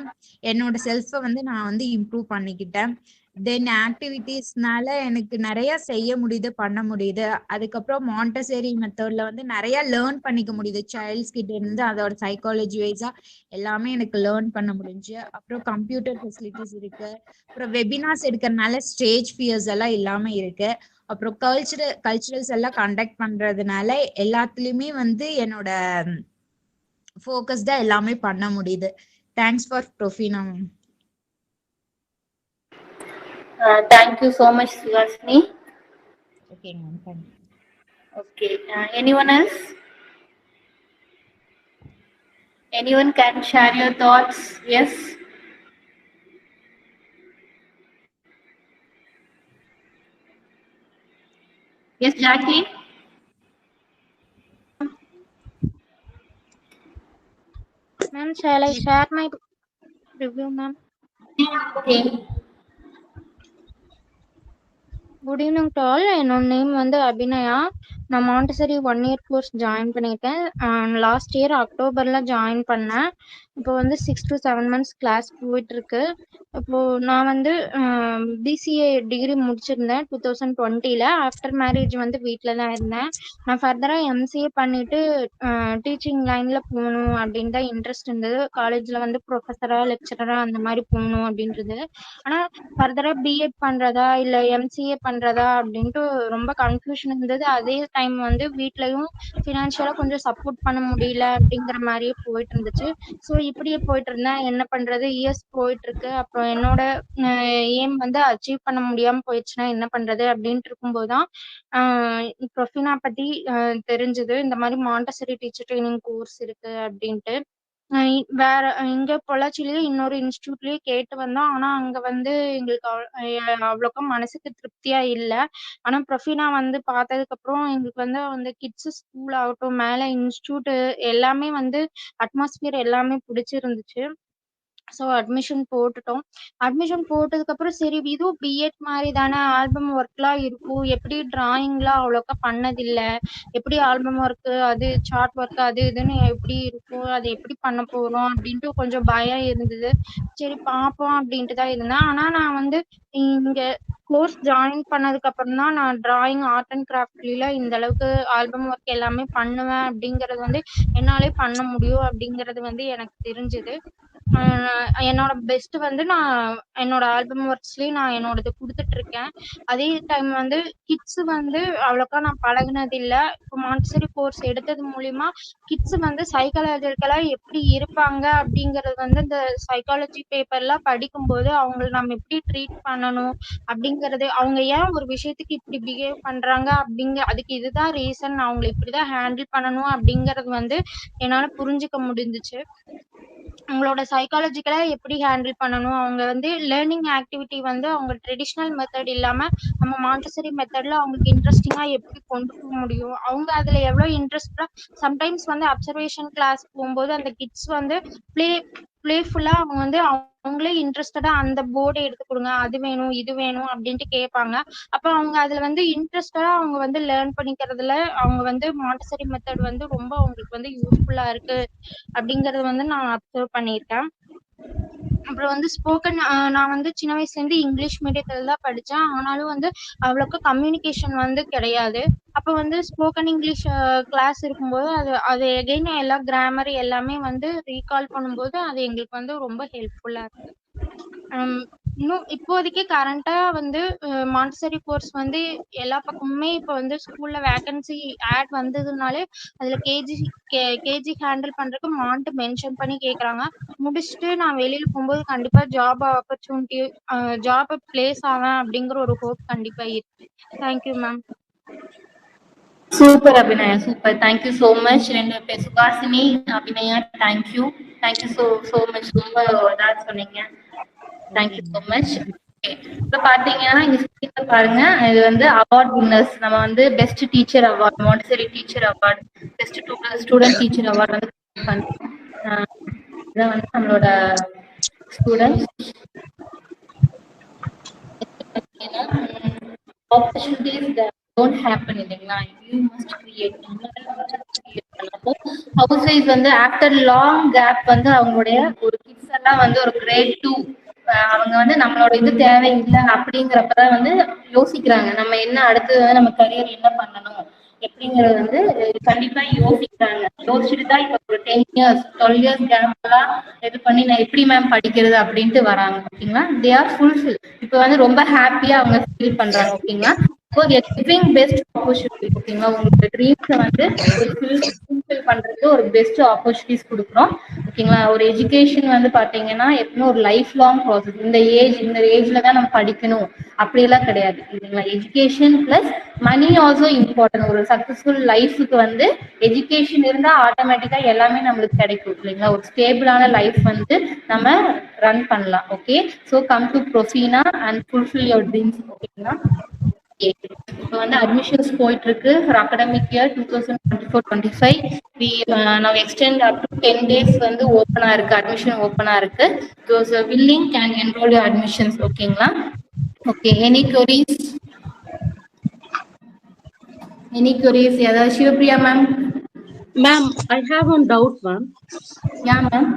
என்னோட செல்ஃபை வந்து நான் வந்து இம்ப்ரூவ் பண்ணிக்கிட்டேன். தென் ஆக்டிவிட்டிஸ்னால எனக்கு நிறைய செய்ய முடியுது, பண்ண முடியுது. அதுக்கப்புறம் மாண்டசரி மெத்தட்ல வந்து நிறைய லேர்ன் பண்ணிக்க முடியுது. சைல்ட்ஸ் கிட்ட இருந்து அதோட சைக்காலஜி வைஸா எல்லாமே எனக்கு லேர்ன் பண்ண முடிஞ்சு. அப்புறம் கம்ப்யூட்டர் ஃபெசிலிட்டிஸ் இருக்கு. அப்புறம் வெபினார்ஸ் எடுக்கிறதுனால ஸ்டேஜ் ஃபியர்ஸ் எல்லாம் இல்லாம இருக்கு. அப்புறம் கல்ச்சுரல்ஸ் எல்லாம் கண்டக்ட் பண்றதுனால எல்லாத்துலயுமே வந்து என்னோட ஃபோக்கஸ்டா எல்லாமே பண்ண முடியுது. Thanks for Profina ma'am.
Thank you so much, Sugashni.
Okay ma'am, thank you.
Okay. Anyone else? Anyone can share your thoughts? Yes. Yes, Jacqueline.
Ma'am, shall I share my review, ma'am?
Okay.
Good evening to all. என்னோட name வந்து அபிநயா. நான் Montessori 1 year course join பண்ணியிருக்கேன். Last year அக்டோபர்ல join பண்ணேன். இப்போ வந்து 6 to 7 months class போயிட்டு இருக்கு. இப்போ நான் வந்து பிசிஏ டிகிரி முடிச்சிருந்தேன் 2020ல. ஆஃப்டர் மேரேஜ் வந்து வீட்டில் தான் இருந்தேன். நான் ஃபர்தராக எம்சிஏ பண்ணிட்டு டீச்சிங் லைன்ல போகணும் அப்படின்னு தான் இன்ட்ரெஸ்ட் இருந்தது. காலேஜ்ல வந்து ப்ரொஃபஸராக லெக்சரராக அந்த மாதிரி போகணும் அப்படின்றது. ஆனால் ஃபர்தராக பிஎட் பண்ணுறதா இல்லை எம்சிஏ பண்ணுறதா அப்படின்ட்டு ரொம்ப கன்ஃபியூஷன் இருந்தது. அதே டைம் வந்து வீட்லயும் ஃபினான்ஷியலாக கொஞ்சம் சப்போர்ட் பண்ண முடியல அப்படிங்கிற மாதிரியே போயிட்டு இருந்துச்சு. ஸோ இப்படியே போயிட்டு இருந்தேன். என்ன பண்ணுறது, இயர்ஸ் போயிட்டு இருக்கு. அப்புறம் என்னோட ஏம் வந்து அச்சீவ் பண்ண முடியாமல் போயிடுச்சுன்னா என்ன பண்ணுறது அப்படின்ட்டு இருக்கும்போது தான் ப்ரொஃபினா பற்றி தெரிஞ்சது. இந்த மாதிரி மாண்டசரி டீச்சர் ட்ரைனிங் கோர்ஸ் இருக்கு அப்படின்ட்டு. வேற இங்க பொள்ளாச்சிலேயே இன்னொரு இன்ஸ்டியூட்லயே கேட்டு வந்தோம். ஆனா அங்க வந்து எங்களுக்கு அவ்வளோக்கா மனசுக்கு திருப்தியா இல்ல. ஆனா ப்ரொஃபினா வந்து பார்த்ததுக்கு அப்புறம் எங்களுக்கு வந்து அந்த கிட்ஸ் ஸ்கூல் ஆகட்டும், மேல இன்ஸ்டியூட் எல்லாமே வந்து அட்மாஸ்பியர் எல்லாமே பிடிச்சிருந்துச்சு. ஸோ அட்மிஷன் போட்டுட்டோம். அட்மிஷன் போட்டதுக்கப்புறம் சரி இதுவும் பிஎட் மாதிரி தானே, ஆல்பம் ஒர்க்லாம் இருக்கும். எப்படி டிராயிங்லாம் அவ்வளோக்கா பண்ணதில்லை, எப்படி ஆல்பம் ஒர்க்கு அது சார்ட் ஒர்க்கு அது இதுன்னு எப்படி இருக்கும், அது எப்படி பண்ண போகிறோம் அப்படின்ட்டு கொஞ்சம் பயம் இருந்தது. சரி பார்ப்போம் அப்படின்ட்டு தான் இருந்தேன். ஆனால் நான் வந்து இங்கே கோர்ஸ் ஜாயின் பண்ணதுக்கு அப்புறம் தான் நான் டிராயிங் ஆர்ட் அண்ட் கிராஃப்ட்ல இந்த அளவுக்கு ஆல்பம் ஒர்க் எல்லாமே பண்ணுவேன் அப்படிங்கறது வந்து என்னாலே பண்ண முடியும் அப்படிங்கறது வந்து எனக்கு தெரிஞ்சது. என்னோட பெஸ்ட் வந்து நான் என்னோட ஆல்பம் ஒர்க்ஸ்லயே நான் என்னோடது கொடுத்துட்டு இருக்கேன். அதே டைம் வந்து கிட்ஸ் வந்து அவ்வளோக்கா நான் பழகுனது இல்லை. இப்போ மாண்டசரி கோர்ஸ் எடுத்தது மூலியமா கிட்ஸ் வந்து சைக்காலஜிக்கலா எப்படி இருப்பாங்க அப்படிங்கறது வந்து இந்த சைக்காலஜி பேப்பர்லாம் படிக்கும்போது அவங்களை நம்ம எப்படி ட்ரீட் பண்ணணும் அப்படிங்கறது, அவங்க ஏன் ஒரு விஷயத்துக்கு இப்படி பிஹேவ் பண்றாங்க அதுக்கு இதுதான் ரீசன், அவங்களை இப்படிதான் ஹேண்டில் பண்ணணும் அப்படிங்கறது வந்து என்னால புரிஞ்சுக்க முடிஞ்சுச்சு. அவங்களோட சைக்காலஜிக்கலா எப்படி ஹேண்டில் பண்ணணும், அவங்க வந்து லேர்னிங் ஆக்டிவிட்டி வந்து அவங்க ட்ரெடிஷ்னல் மெத்தட் இல்லாம நம்ம மாண்டசரி மெத்தட்ல அவங்களுக்கு இன்ட்ரெஸ்டிங்கா எப்படி கொண்டு போக முடியும், அவங்க அதுல எவ்வளவு இன்ட்ரெஸ்டா. சம்டைம்ஸ் வந்து அப்சர்வேஷன் கிளாஸ் போகும்போது அந்த கிட்ஸ் வந்து பிளேஃபுல்லா அவங்க வந்து அவங்களே இன்ட்ரெஸ்டடா அந்த போர்டை எடுத்து கொடுங்க, அது வேணும் இது வேணும் அப்படின்ட்டு கேட்பாங்க. அப்ப அவங்க அதுல வந்து இன்ட்ரெஸ்டடா அவங்க வந்து லேர்ன் பண்ணிக்கிறதுல அவங்க வந்து மாண்டசரி மெத்தட் வந்து ரொம்ப அவங்களுக்கு வந்து யூஸ்ஃபுல்லா இருக்கு அப்படிங்கறது வந்து நான் அப்சர்வ் பண்ணியிருக்கேன். அப்புறம் வந்து ஸ்போக்கன், நான் வந்து சின்ன வயசுல இருந்து இங்கிலீஷ் மீடியத்துல தான் படிச்சேன். ஆனாலும் வந்து அவ்வளோக்கு கம்யூனிகேஷன் வந்து கிடையாது. அப்ப வந்து ஸ்போக்கன் இங்கிலீஷ் கிளாஸ் இருக்கும்போது அது எகைன் எல்லா கிராமர் எல்லாமே வந்து ரீகால் பண்ணும்போது அது எங்களுக்கு வந்து ரொம்ப ஹெல்ப்ஃபுல்லா இருக்கு. இன்னும் இப்போதைக்கு கரண்டா வந்து மாண்டசரி கோர்ஸ் வந்து எல்லா பக்கமுமே இப்ப வந்து ஸ்கூல்ல வேகன்சி ஆட் வந்ததுனாலே அதுல கேஜி ஹேண்டில் பண்றதுக்கு மாண்ட் மென்ஷன் பண்ணி கேக்குறாங்க. முடிச்சுட்டு நான் வெளியில போகும்போது கண்டிப்பா ஜாப் ஆப்பர்ச்சுனிட்டி ஜாப் பிளேஸ் ஆவேன் அப்படிங்கிற ஒரு ஹோப் கண்டிப்பா இருக்கு. Thank you ma'am.
Super Abhinaya, super. Thank you so much. ரெண்டு பேர் Suhasini, Abhinaya, thank you so much. ரொம்ப இதா சொன்னீங்க. Thank you so much. இப்ப பாத்தீங்கன்னா இங்க ஸ்கிரீன்ல பாருங்க, இது வந்து அவார்ட் வின்னர்ஸ். நம்ம வந்து best teacher award, Montessori teacher award, best student teacher award வந்து இதான் வந்து நம்மளோட students. opportunities that don't happen இல்லைங்களா, you must create. House wise வந்து ஆஃப்டர் லாங் கேப் வந்து அவங்களுடைய ஒரு கிட்ஸ் எல்லாம் வந்து ஒரு கிரேட் 2 அவங்க வந்து நம்மளோட இது தேவையில்லை அப்படிங்கிறப்பதான் வந்து யோசிக்கிறாங்க நம்ம என்ன அடுத்து நம்ம கரியர் என்ன பண்ணணும் எப்படிங்கறது வந்து கண்டிப்பா யோசிக்கிறாங்க. யோசிச்சுட்டு தான் இப்ப ஒரு 10 years 12 years கேப் எல்லாம் இது பண்ணி நான் எப்படி மேம் படிக்கிறது அப்படின்ட்டு வராங்க. ஓகேங்களா, தே ஆர் ஃபுல்ஃபில். இப்ப வந்து ரொம்ப ஹாப்பியா அவங்க ஃபீல் பண்றாங்க. ஓகேங்களா, கிவிங் பெஸ்ட் ஆப்பர்ச்சுனிட்டி. ஓகேங்களா, உங்களோட ட்ரீம்ஸை வந்து ஒரு ஃபுல்ஃபில் பண்றதுக்கு ஒரு பெஸ்ட் ஆப்பர்ச்சுனிட்டிஸ் கொடுக்குறோம். ஓகேங்களா, ஒரு எஜுகேஷன் வந்து பாத்தீங்கன்னா எப்பவும் ஒரு லைஃப் லாங் ப்ராசஸ். இந்த ஏஜ்ல தான் நம்ம படிக்கணும் அப்படியெல்லாம் கிடையாது. இல்லைங்களா, education plus money also important. ஒரு சக்சஸ்ஃபுல் லைஃபுக்கு வந்து எஜுகேஷன் இருந்தா ஆட்டோமேட்டிக்கா எல்லாமே நம்மளுக்கு கிடைக்கும். இல்லைங்களா, ஒரு ஸ்டேபிளான லைஃப் வந்து நம்ம ரன் பண்ணலாம். Okay, so come to Profina and fulfil your dreams. ஓகேங்களா, இப்போ வந்து அட்மிஷன்ஸ் போயிட்டு இருக்கு for academic year 2024-25. we now extend up to 10 days வந்து ஓப்பனா இருக்கு, அட்மிஷன் ஓப்பனா இருக்கு. those are willing can enroll your admissions. ஓகேங்களா, ஓகே. எனி queries ஏதாவது? Sivapriya ma'am.
Ma'am, I have one doubt ma'am.
Yeah ma'am.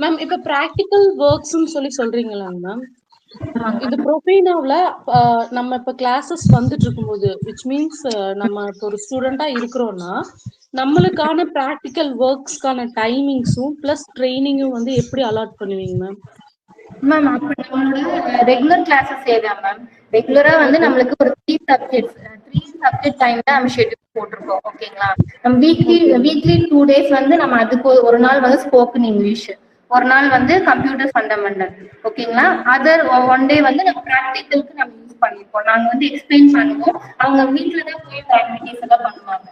Ma'am, இப்ப பிராக்டிக்கல் ஒர்க்ஸ்னு சொல்றீங்களாங்க மேம், இது ப்ரொஃபீனாவுல நம்ம இப்ப கிளாஸஸ் வந்துட்டு இருக்கும்போது விச் மீன்ஸ் நம்ம இப்போ ஒரு ஸ்டூடெண்டா இருக்கிறோம்னா நம்மளுக்கான பிராக்டிக்கல் ஒர்க்ஸ்க்கான டைமிங்ஸும் பிளஸ் ட்ரைனிங்கும் வந்து எப்படி அலாட் பண்ணுவீங்க மேம்?
மேம் அப்படி நம்மளோட ரெகுலர் கிளாஸஸ் ஏதான் மேம், ரெகுலரா வந்து நம்மளுக்கு ஒரு 3 சப்ஜெக்ட் டைம்ல நம்ம ஷெட்யூல் போட்டிருக்கோம். ஓகேங்களா, நம்ம வீக்லி 2 days வந்து நம்ம அதுக்கு ஒரு நாள் வந்து ஸ்போக்கன் இங்கிலீஷ், ஒரு நாள் வந்து கம்ப்யூட்டர் ஃபண்டமெண்டல். ஓகேங்களா, அதர் 1 day வந்து நம்ம ப்ராக்டிக்கலுக்கு நம்ம யூஸ் பண்ணிப்போம். நாங்க வந்து எக்ஸ்பிளைன் பண்ணுவோம், அவங்க வீட்டுல தான் போய் ஆக்டிவிட்டிஸ் எல்லாம் பண்ணுவாங்க.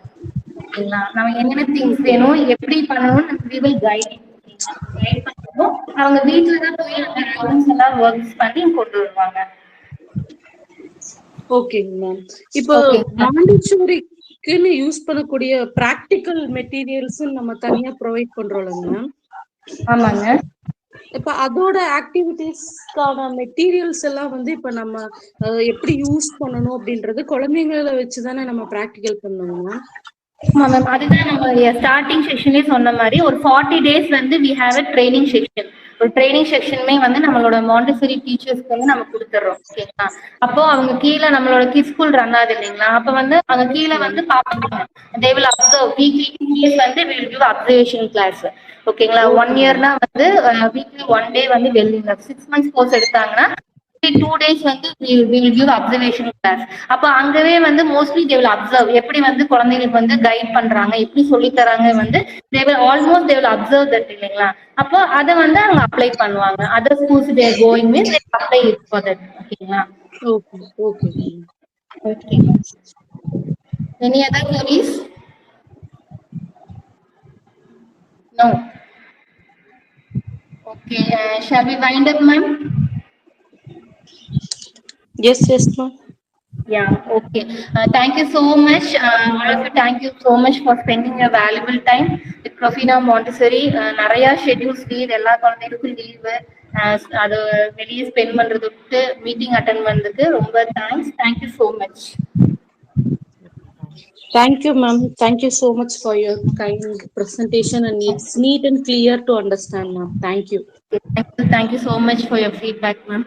ஓகேங்களா, நம்ம என்னென்ன திங்ஸ் வேணும் எப்படி பண்ணணும்னு we will guide பண்ணுவோம். அவங்க வீட்டுல தான் போய் அந்த ஐட்டம்ஸ் எல்லாம் ஒர்க்ஸ் பண்ணி கொண்டு வருவாங்க.
ஓகேங்க மேம். இப்போ மாண்டசரிக்குன்னு யூஸ் பண்ணக்கூடிய பிராக்டிக்கல் மெட்டீரியல்ஸ் நம்ம தனியா ப்ரொவைட் பண்றோம்ல மேம்?
ஆமாங்க.
இப்ப அதோட ஆக்டிவிட்டிஸ்க்கான மெட்டீரியல்ஸ் எல்லாம் வந்து இப்ப நம்ம எப்படி யூஸ் பண்ணணும் அப்படின்றது குழந்தைங்களை வச்சுதானே நம்ம பிராக்டிக்கல் பண்ணணும் மேம்?
மேம் அதுதான் நம்ம ஸ்டார்டிங் செஷன்லயே சொன்ன மாதிரி ஒரு 40 டேஸ் வந்து we have a training section. ஒரு ட்ரைனிங் செக்ஷனுமே வந்து நம்மளோட மாண்டசரி டீச்சர்ஸ்க்கு வந்து நம்ம கொடுத்துட்றோம். ஓகேங்களா? அப்போ அவங்க கீழே நம்மளோட கிட்ஸ் ஸ்கூல் ரன் ஆகுது இல்லைங்களா? அப்போ வந்து அவங்க கீழே வந்து பார்ப்பாங்க. They will observe weekly 2 days வந்து we will give observation class. ஓகேங்களா? 1 இயர்னா வந்து வீக்லி 1 day வந்து வெளியில 6 months கோர்ஸ் எடுத்தாங்கன்னா 2 days வந்து we will give observation class. அப்ப அங்கவே வந்து மோஸ்ட்லி they will observe எப்படி வந்து குழந்தைகளுக்கு வந்து கைட் பண்றாங்க, எப்படி சொல்லி தராங்க வந்து they will almost they will observe that இல்லைங்களா? அப்போ அதை வந்து அவங்க அப்ளை பண்ணுவாங்க. Other schools they are going means they apply it for that. ஓகேங்களா?
Okay, okay.
Okay. Any other queries? No. Okay. Shall we wind up, ma'am?
Yes, ma'am.
Yeah, okay. Thank you so much. All of you, thank you so much for spending your valuable time with Profina Montessori. நிறைய schedules leave, எல்லா குழந்தைகளுக்கும் leave, அது வெளியே spend பண்றது விட்டு meeting attend பண்ணதுக்கு ரொம்ப thanks. Thank you so much.
Thank you, ma'am. Thank you so much for your kind presentation, and it's neat and clear to understand, ma'am. Thank you.
Thank you so much for your feedback, ma'am.